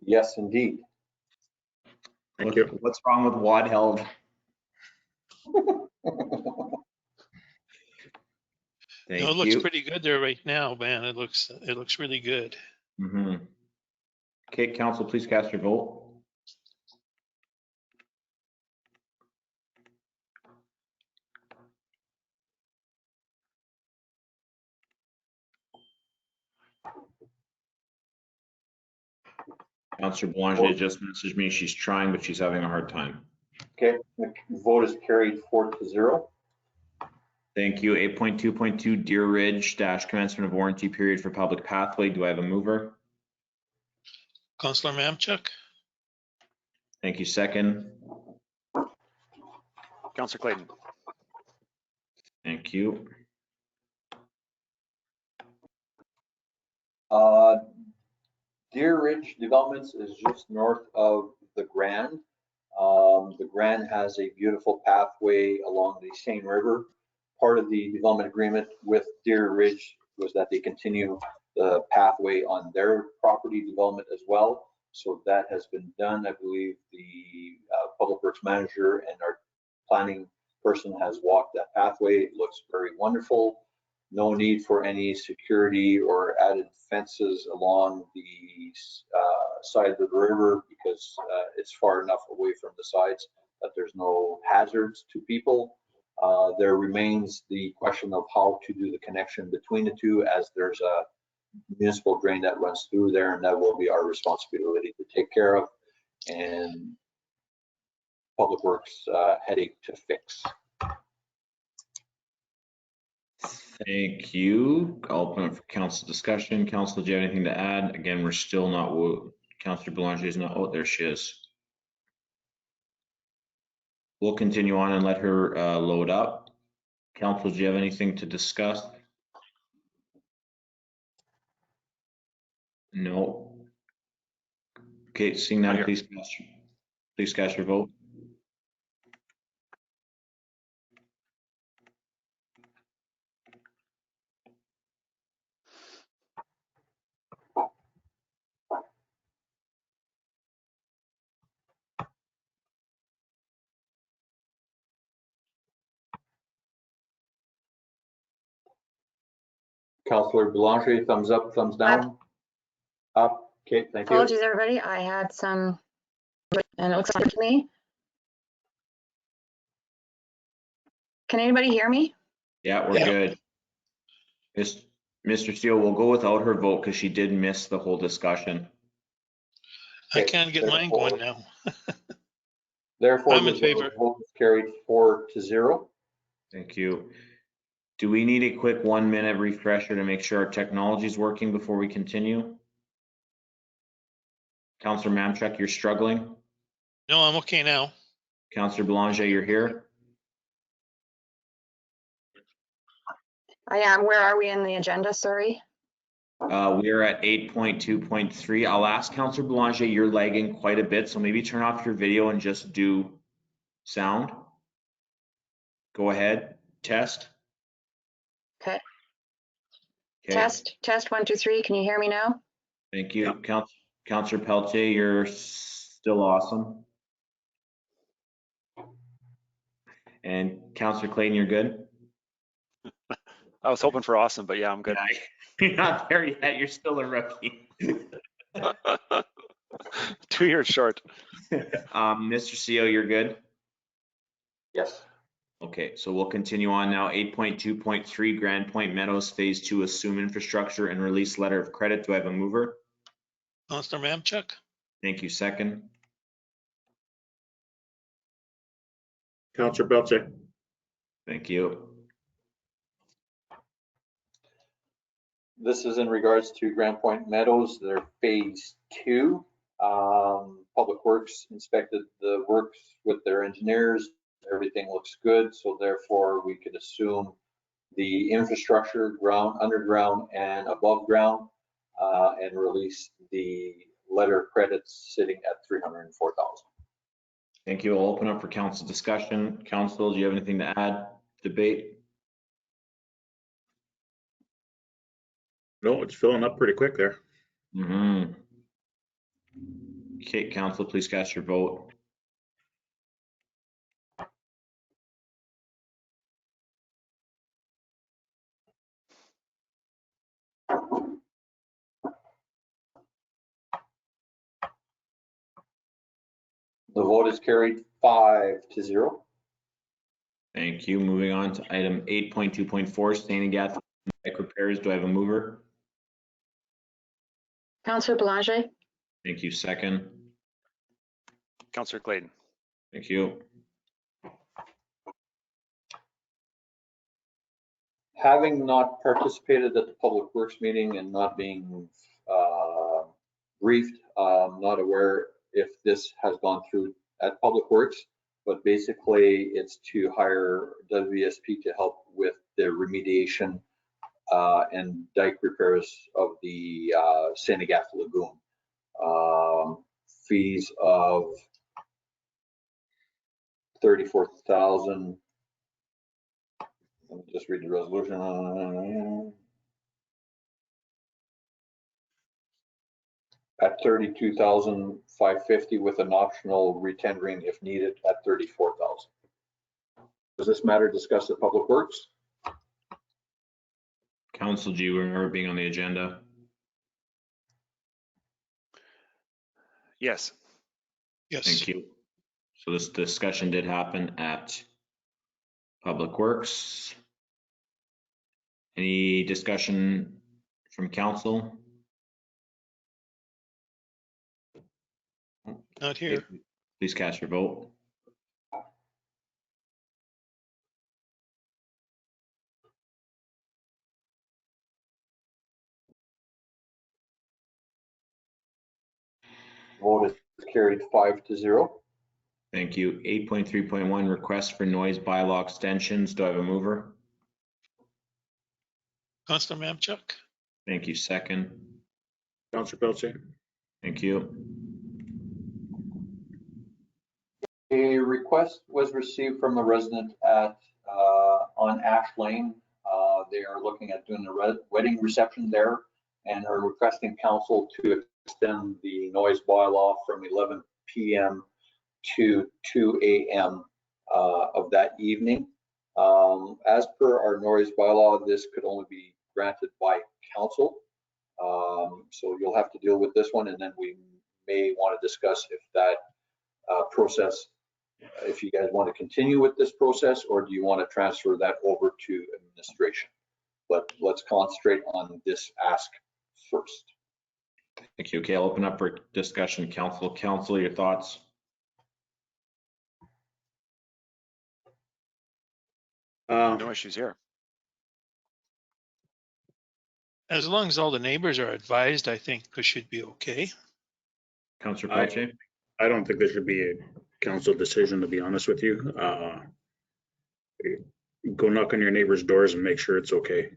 Yes, indeed. Thank you. What's wrong with Wad held? Thank No, it looks you. pretty good there right now, man. It looks really good. Okay, council, please cast your vote. Councillor Belanger just messaged me. She's trying, but she's having a hard time. Okay, the vote is carried 4-0. Thank you. 8.2.2 Deer Ridge dash commencement of warranty period for public pathway. Do I have a mover? Councillor Mamchuk. Thank you. Second. Councillor Clayton? Thank you. Deer Ridge Developments is just north of the Grand. The Grand has a beautiful pathway along the Seine River. Part of the development agreement with Deer Ridge was that they continue the pathway on their property development as well. So that has been done. I believe the Public Works Manager and our planning person has walked that pathway. It looks very wonderful. No need for any security or added fences along the side of the river because it's far enough away from the sides that there's no hazards to people. There remains the question of how to do the connection between the two, as there's a municipal drain that runs through there, and that will be our responsibility to take care of, and Public Works headache to fix. Thank you. I'll open up for council discussion. Council, do you have anything to add? Again, we're still not, Councillor Belanger is not, oh, there she is. We'll continue on and let her load up. Council, do you have anything to discuss? No. Okay, seeing none, please cast your vote. Councillor Belanger, thumbs up, thumbs down? Up. Okay, thank you. Apologies, everybody. I had some, and it looks like to me. Can anybody hear me? Yeah, we're good. Mr. Steele, we'll go without her vote because she did miss the whole discussion. I can't get mine going now. Therefore, I'm in the favor. vote is carried 4-0. Thank you. Do we need a quick 1-minute refresher to make sure our technology is working before we continue? Councillor Mamchuk, you're struggling? No, I'm okay now. Councillor Belanger, you're here? I am. Where are we in the agenda? Sorry. We are at 8.2.3. I'll ask Councillor Belanger, you're lagging quite a bit, so maybe turn off your video and just do sound. Go ahead, test. Okay. Okay. Test 1, 2, 3. Can you hear me now? Thank you. Councillor Pelletier, you're still awesome. And Councillor Clayton, you're good? I was hoping for awesome, but yeah, I'm good. Yeah, you're not there yet. You're still a rookie. 2 years short. Mr. CEO, you're good? Yes. Okay, so we'll continue on now. 8.2.3 Grand Point Meadows Phase 2 Assume Infrastructure and Release Letter of Credit. Do I have a mover? Councillor Mamchuk, Thank you. Second. Councillor Pelletier. Thank you. This is in regards to Grand Point Meadows, their phase 2. Public Works inspected the works with their engineers. Everything looks good, so therefore we could assume the infrastructure, ground, underground, and above ground, and release the letter of credits sitting at $304,000. Thank you. I'll open up for council discussion. Council, do you have anything to add? Debate? No, it's filling up pretty quick there. Okay, council, please cast your vote. The vote is carried 5-0. Thank you. Moving on to item 8.2.4, Sanegath Bike Repairs. Do I have a mover? Councillor Belanger. Thank you. Second. Councillor Clayton. Thank you. Having not participated at the Public Works meeting and not being briefed, I'm not aware if this has gone through at Public Works, but basically it's to hire WSP to help with the remediation and dike repairs of the Sanegath Lagoon. Fees of $34,000. Let me just read the resolution. At $32,550 with an optional retendering if needed at $34,000. Does this matter discussed at Public Works? Council, do you remember being on the agenda? Yes. yes. Thank you. So this discussion did happen at Public Works. Any discussion from council? Not here. Please cast your vote. Vote is carried 5-0. Thank you. 8.3.1 request for noise bylaw extensions. Do I have a mover? Councillor Mamchuk, Thank you. Second. Councillor Pelletier. Thank you. A request was received from a resident at on Ash Lane. They are looking at doing the wedding reception there and are requesting council to extend the noise bylaw from 11 p.m. to 2 a.m. Of that evening. As per our noise bylaw, this could only be granted by council. So you'll have to deal with this one, and then we may want to discuss if that process, if you guys want to continue with this process, or do you want to transfer that over to administration? But let's concentrate on this ask first. Thank you. Okay, I'll open up for discussion. Council, your thoughts? No issues here. As long as all the neighbors are advised, I think it should be okay. Councillor Pelletier? I don't think there should be a council decision, to be honest with you. Go knock on your neighbor's doors and make sure it's okay.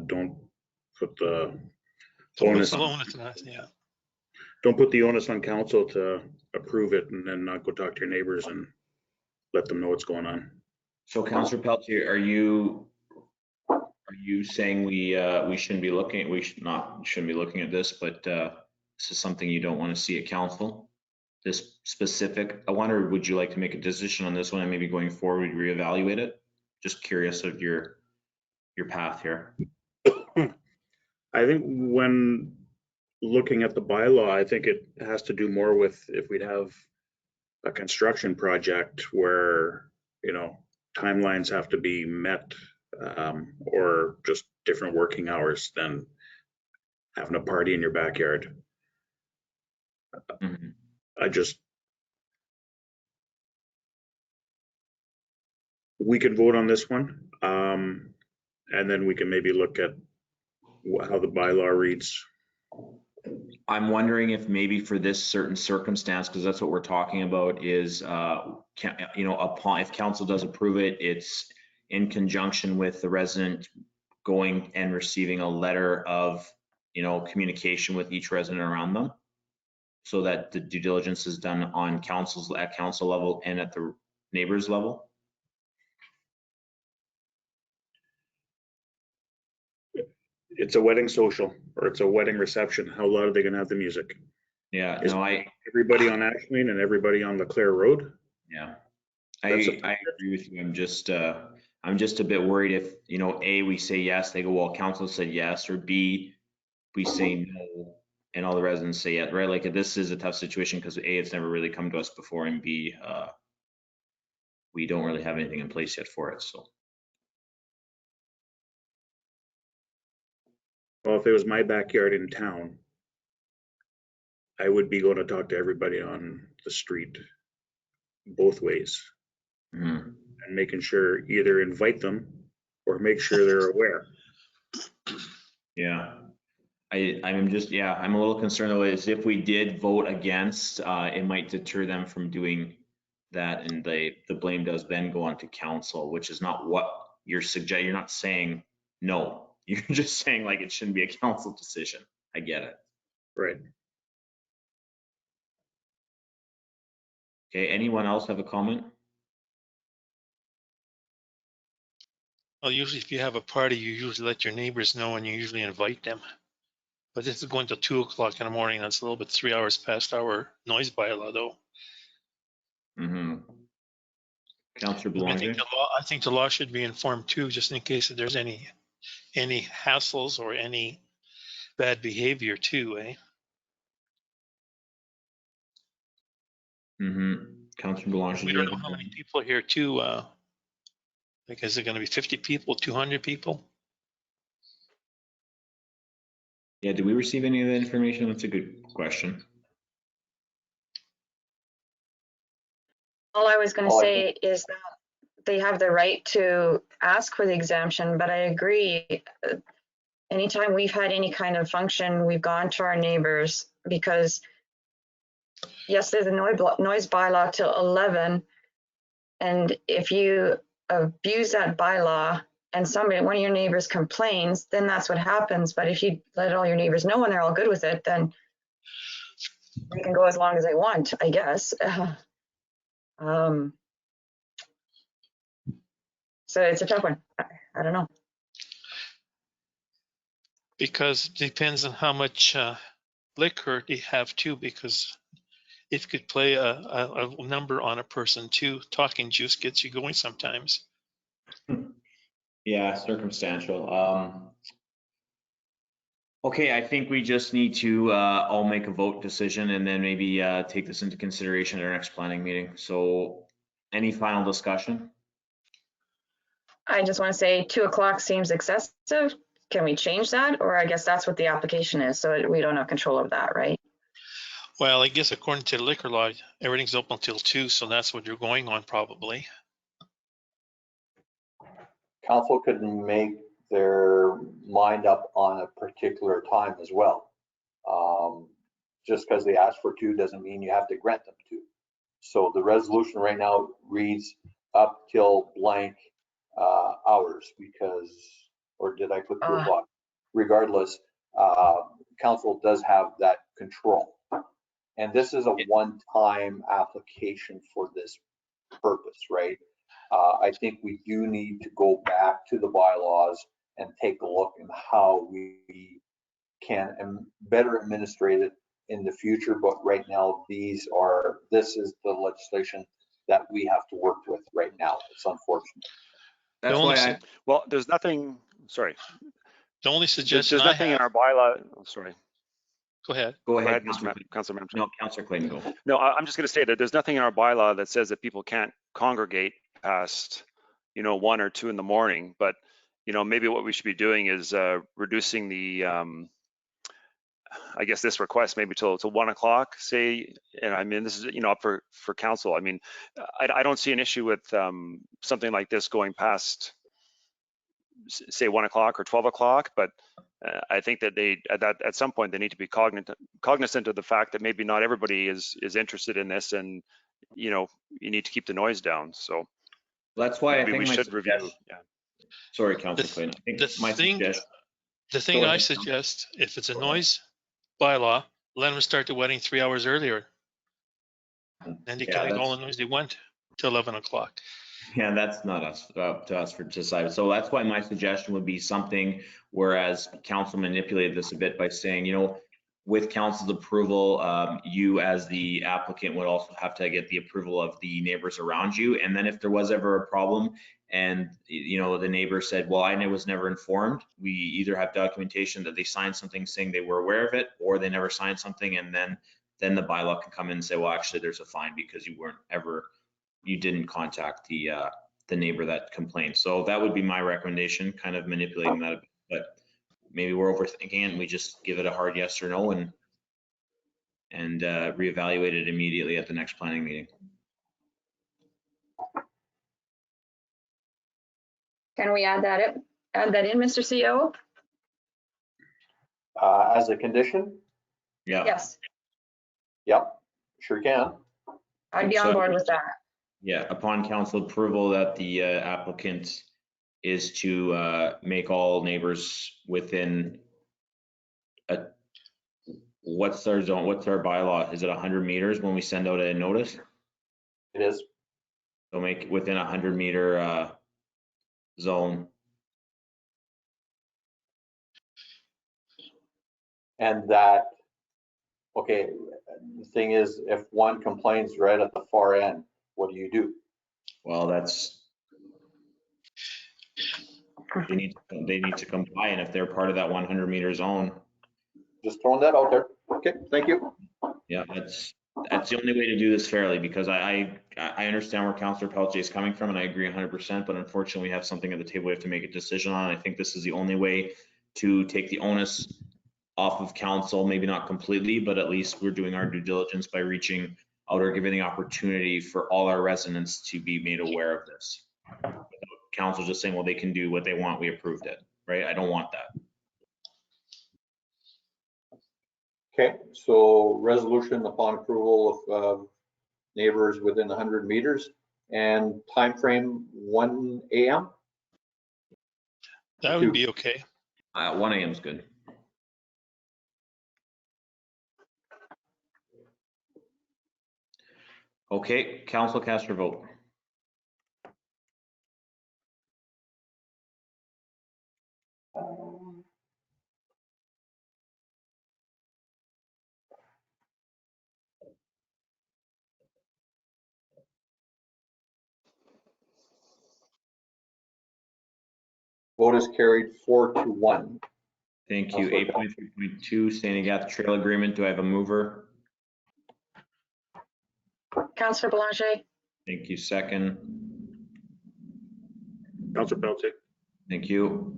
Don't put the onus on, Yeah. don't put the onus on council to approve it and then not go talk to your neighbors and let them know what's going on. So Councillor Pelletier, are you saying we shouldn't be looking, shouldn't be looking at this, but this is something you don't want to see at council? This specific, I wonder, would you like to make a decision on this one and maybe going forward reevaluate it? Just curious of your path here. I think when looking at the bylaw, I think it has to do more with if we'd have a construction project where, you know, timelines have to be met, or just different working hours than having a party in your backyard. Mm-hmm. We can vote on this one, and then we can maybe look at how the bylaw reads. I'm wondering if maybe for this certain circumstance, because that's what we're talking about, is if council does approve it, it's in conjunction with the resident going and receiving a letter of, communication with each resident around them, so that the due diligence is done on at council level and at the neighbors level. It's a wedding social or it's a wedding reception. How loud are they going to have the music? Yeah, everybody on Ashleen and everybody on Leclerc Road. Yeah, I agree with you. I'm just a bit worried if, A, we say yes, they go, well, council said yes, or B, we say no and all the residents say yes, right? Like, this is a tough situation because A, it's never really come to us before, and B, we don't really have anything in place yet for it, so. Well, if it was my backyard in town, I would be going to talk to everybody on the street both ways, and making sure either invite them or make sure they're aware. Yeah, I'm a little concerned though, is if we did vote against, it might deter them from doing that, and the blame does then go on to council, which is not what you're suggesting. You're not saying no. You're just saying like it shouldn't be a council decision. I get it. Right. Okay, anyone else have a comment? Well, usually if you have a party, you usually let your neighbors know and you usually invite them. But this is going till 2 o'clock in the morning. That's a little bit 3 hours past our noise bylaw though. Mm-hmm. Councillor Belanger? I think the law should be informed too, just in case if there's any hassles or any bad behavior too, eh? Mm-hmm. Councillor Belanger? We don't know how many people are here too. Like, is it going to be 50 people, 200 people? Yeah, did we receive any of that information? That's a good question. All I was going to say is that they have the right to ask for the exemption, but I agree. Anytime we've had any kind of function, we've gone to our neighbors because yes, there's a noise bylaw till 11. And if you abuse that bylaw and one of your neighbors complains, then that's what happens. But if you let all your neighbors know and they're all good with it, then they can go as long as they want, I guess. So it's a tough one. I don't know. Because it depends on how much liquor they have too, because it could play a number on a person too. Talking juice gets you going sometimes. Yeah, circumstantial. Okay, I think we just need to all make a vote decision and then maybe take this into consideration at our next planning meeting. So any final discussion? I just want to say 2 o'clock seems excessive. can we change that? Or I guess that's what the application is, so we don't have control of that, right? Well, I guess according to the liquor law, everything's open until 2, so that's what you're going on probably. Council could make their mind up on a particular time as well. Just because they ask for 2 doesn't mean you have to grant them 2. So the resolution right now reads up till blank hours because, or did I put 2 o'clock? Regardless, council does have that control. And this is a one-time application for this purpose, right? I think we do need to go back to the bylaws and take a look at how we can better administrate it in the future. But right now, this is the legislation that we have to work with right now. It's unfortunate. That's why Well, there's nothing, sorry. The only suggestion There's nothing in our bylaw, sorry. Go ahead. Go ahead, Councilor Member. No, Councilor Clayton, go. No, I'm just going to say that there's nothing in our bylaw that says that people can't congregate past, 1 or 2 in the morning. But, maybe what we should be doing is reducing the, I guess this request maybe till 1 o'clock, say. And I mean, this is, up for council. I mean, I don't see an issue with something like this going past, say 1 o'clock or 12 o'clock, but I think that at some point they need to be cognizant of the fact that maybe not everybody is interested in this, and you need to keep the noise down. So that's why I think we should review. Yeah. Sorry, Councilor Clayton. I think the thing I suggest, if it's a noise bylaw, let them start the wedding 3 hours earlier. Then they can make all the noise they want till 11 o'clock. Yeah, that's not up to us to decide. So that's why my suggestion would be something, whereas council manipulated this a bit by saying, with council's approval, you as the applicant would also have to get the approval of the neighbors around you. And then if there was ever a problem and, the neighbor said, well, I was never informed, we either have documentation that they signed something saying they were aware of it, or they never signed something, and then the bylaw can come in and say, well, actually there's a fine because you didn't contact the neighbor that complained. So that would be my recommendation, kind of manipulating that a bit. But maybe we're overthinking it and we just give it a hard yes or no and reevaluate it immediately at the next planning meeting. Can we add that in, Mr. CEO? As a condition? Yeah. Yes, Yep, sure can. I'd be on board with that. Yeah, upon council approval that the applicant is to make all neighbors within what's our zone, what's our bylaw? Is it 100 meters when we send out a notice? It is. So make within 100 meter zone. And that, okay, the thing is, if one complains right at the far end, what do you do? Well, they need to comply, and if they're part of that 100 meter zone. Just throwing that out there. Okay, thank you. Yeah, that's the only way to do this fairly, because I understand where Councillor Pelletier is coming from, and I agree 100%, but unfortunately we have something at the table we have to make a decision on. I think this is the only way to take the onus off of council, maybe not completely, but at least we're doing our due diligence by reaching out or giving the opportunity for all our residents to be made aware of this. Council just saying, well, they can do what they want, we approved it, right? I don't want that. Okay, so resolution upon approval of neighbors within 100 meters and time frame 1 a.m. That would be okay. 1 a.m. is good. Okay, council, cast your vote. Vote is carried 4-1. Thank you. 8.3.2 St. Agatha Trail Agreement. Do I have a mover? Councillor Blanchet. Thank you. Second. Councillor Pelletier. Thank you.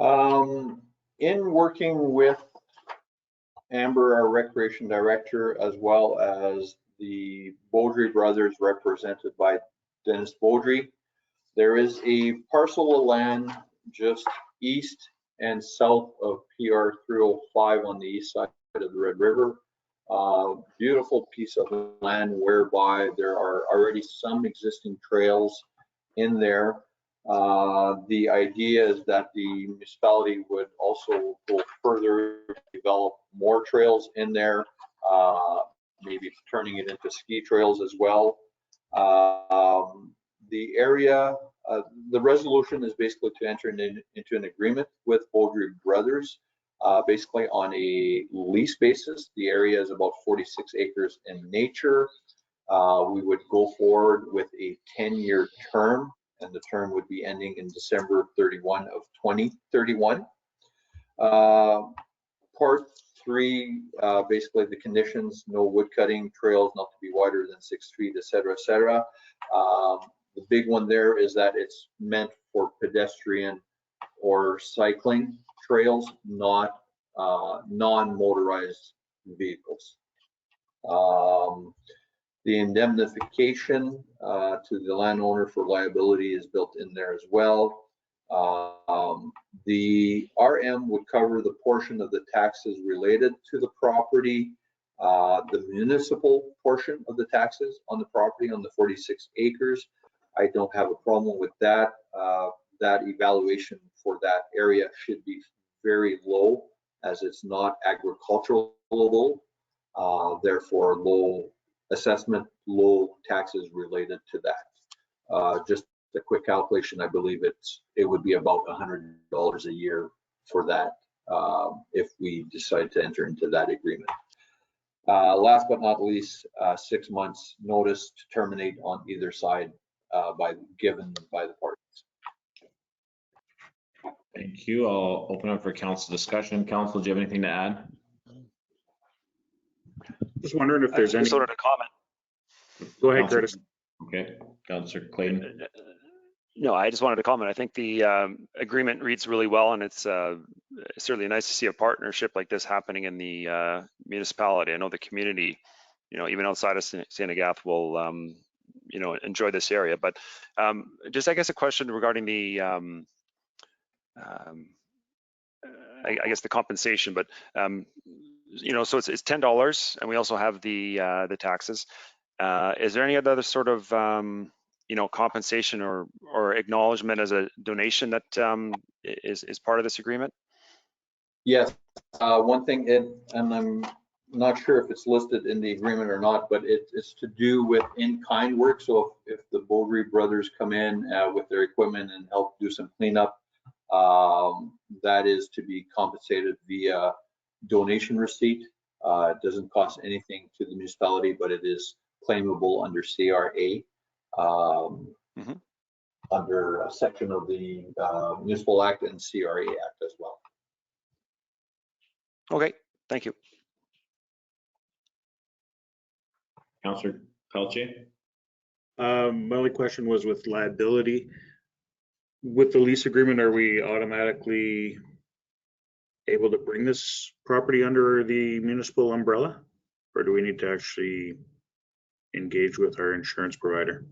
In working with Amber, our recreation director, as well as the Beaudry brothers represented by Dennis Beaudry, there is a parcel of land just east and south of PR 305 on the east side of the Red River. Beautiful piece of land whereby there are already some existing trails in there. The idea is that the municipality would also go further, develop more trails in there, maybe turning it into ski trails as well. The area, the resolution is basically to enter into an agreement with Beaudry Brothers, basically on a lease basis. The area is about 46 acres in nature. We would go forward with a 10-year term, and the term would be ending in December 31 of 2031. Part 3, basically the conditions: no wood cutting, trails not to be wider than 6 feet, etc., etc. The big one there is that it's meant for pedestrian or cycling trails, not non-motorized vehicles. The indemnification to the landowner for liability is built in there as well. The RM would cover the portion of the taxes related to the property, the municipal portion of the taxes on the property on the 46 acres. I don't have a problem with that. That evaluation for that area should be very low, as it's not agricultural, therefore low assessment, low taxes related to that. Just a quick calculation, I believe it would be about $100 a year for that if we decide to enter into that agreement. Last but not least, 6 months notice to terminate on either side given by the parties. Thank you. I'll open up for council discussion. Council, do you have anything to add? Just wondering if there's I any. just wanted to comment. Go ahead, Councilor- Curtis. Okay, Councilor Clayton. No, I just wanted to comment. I think the agreement reads really well, and it's certainly nice to see a partnership like this happening in the municipality. I know the community, even outside of St. Agathe will, enjoy this area. But just, I guess, a question regarding the, I guess the compensation. But so it's $10, and we also have the taxes. Is there any other sort of compensation or acknowledgement as a donation that is part of this agreement? Yes, one thing, and I'm not sure if it's listed in the agreement or not, but it's to do with in-kind work. So if the Beaudry brothers come in with their equipment and help do some cleanup, that is to be compensated via donation receipt. It doesn't cost anything to the municipality, but it is claimable under CRA. Under a section of the Municipal Act and CRA Act as well. Okay, thank you. Councilor Pelletier. My only question was with liability. With the lease agreement, are we automatically able to bring this property under the municipal umbrella? Or do we need to actually engage with our insurance provider?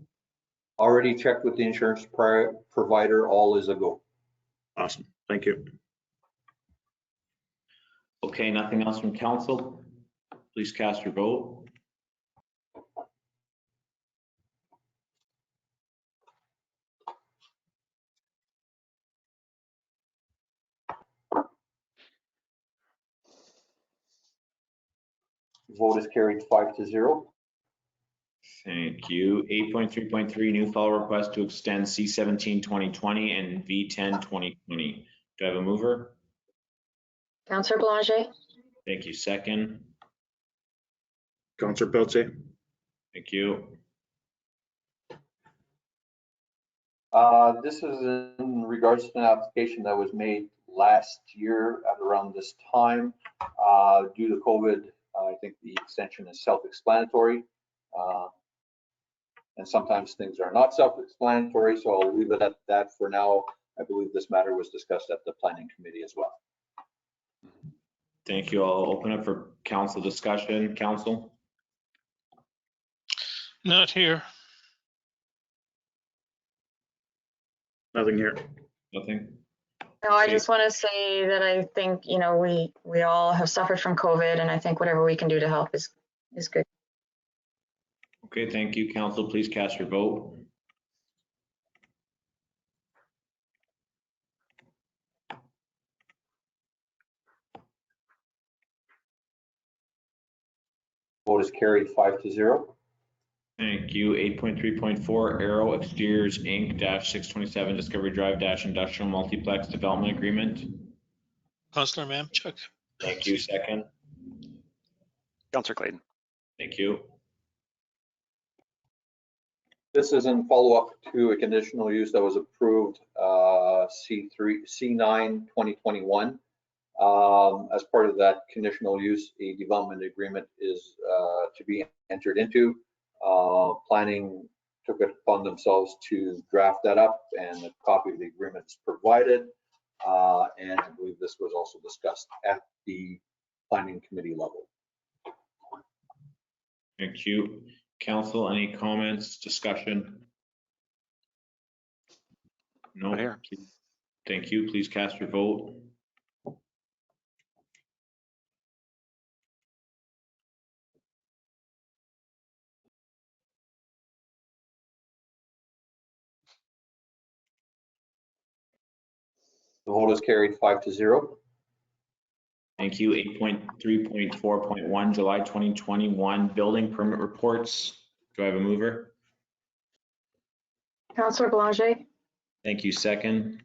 Already checked with the insurance provider, all is a go. Awesome, thank you. Okay, nothing else from council. Please cast your vote. Vote is carried 5-0. Thank you. 8.3.3 new file request to extend C17 2020 and V10 2020. Do I have a mover? Councillor Blanchet. Thank you. Second. Councillor Pelletier. Thank you. This is in regards to an application that was made last year at around this time. Due to COVID, I think the extension is self-explanatory. And sometimes things are not self-explanatory, so I'll leave it at that for now. I believe this matter was discussed at the planning committee as well. Thank you. I'll open up for council discussion. Council? Not here. Nothing here. Nothing? No, I Okay. just want to say that I think, you know, we all have suffered from COVID, and I think whatever we can do to help is good. Okay, thank you. Council, please cast your vote. Vote is carried 5-0. Thank you. 8.3.4 Arrow Exteriors Inc. -627 Discovery Drive Industrial Multiplex Development Agreement. Councillor Mamchuk. Thank you. Second. Councillor Clayton. Thank you. This is in follow-up to a conditional use that was approved C9 2021. As part of that conditional use, a development agreement is to be entered into. Planning took it upon themselves to draft that up, and a copy of the agreement is provided. And I believe this was also discussed at the planning committee level. Thank you. Council, any comments, discussion? No. Not here. Thank you. Please cast your vote. The vote is carried 5-0. Thank you. 8.3.4.1 July 2021 building permit reports. Do I have a mover? Councillor Belanger. Thank you. Second.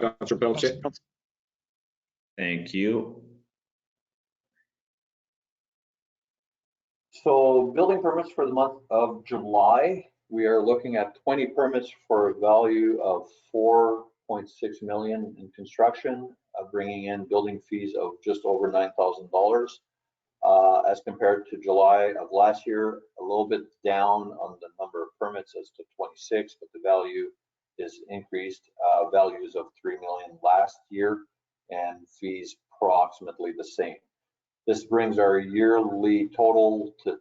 Councillor Pelletier. Thank you. So building permits for the month of July, we are looking at 20 permits for a value of 4.6 million in construction, bringing in building fees of just over $9,000. As compared to July of last year, a little bit down on the number of permits as to 26, but the value is increased. Values of 3 million last year and fees approximately the same. This brings our yearly total to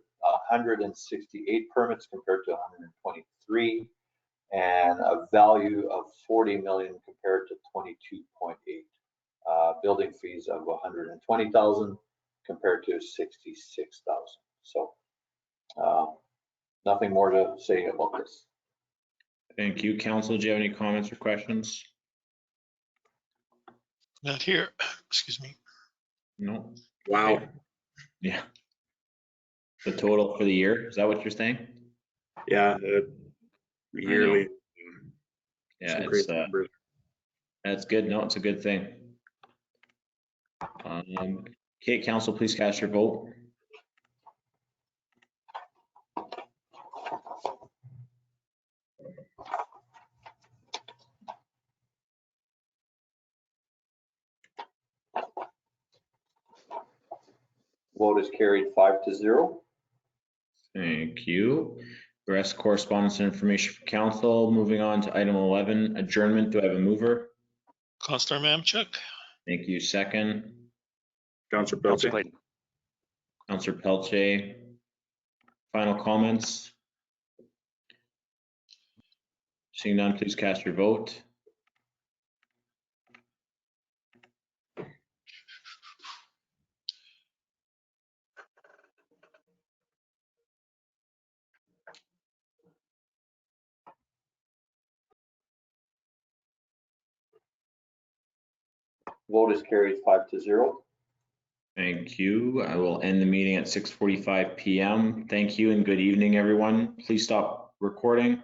168 permits compared to 123, and a value of 40 million compared to 22.8. Building fees of 120,000 compared to 66,000. So nothing more to say about this. Thank you. Council, do you have any comments or questions? Not here. Excuse me. No. Wow. Yeah. The total for the year, is that what you're saying? Yeah. Yearly. Yeah, Some it's crazy numbers. that's good. No, it's a good thing. Okay, council, please cast your vote. Vote is carried 5-0. Thank you. The rest correspondence and information for council. Moving on to item 11, adjournment. Do I have a mover? Councillor Mamchuk. Thank you. Second. Councillor Councillor Pelletier. Clayton. Councillor Pelletier. Final comments? Seeing none, please cast your vote. Vote is carried 5-0. Thank you. I will end the meeting at 6:45 p.m. Thank you and good evening, everyone. Please stop recording.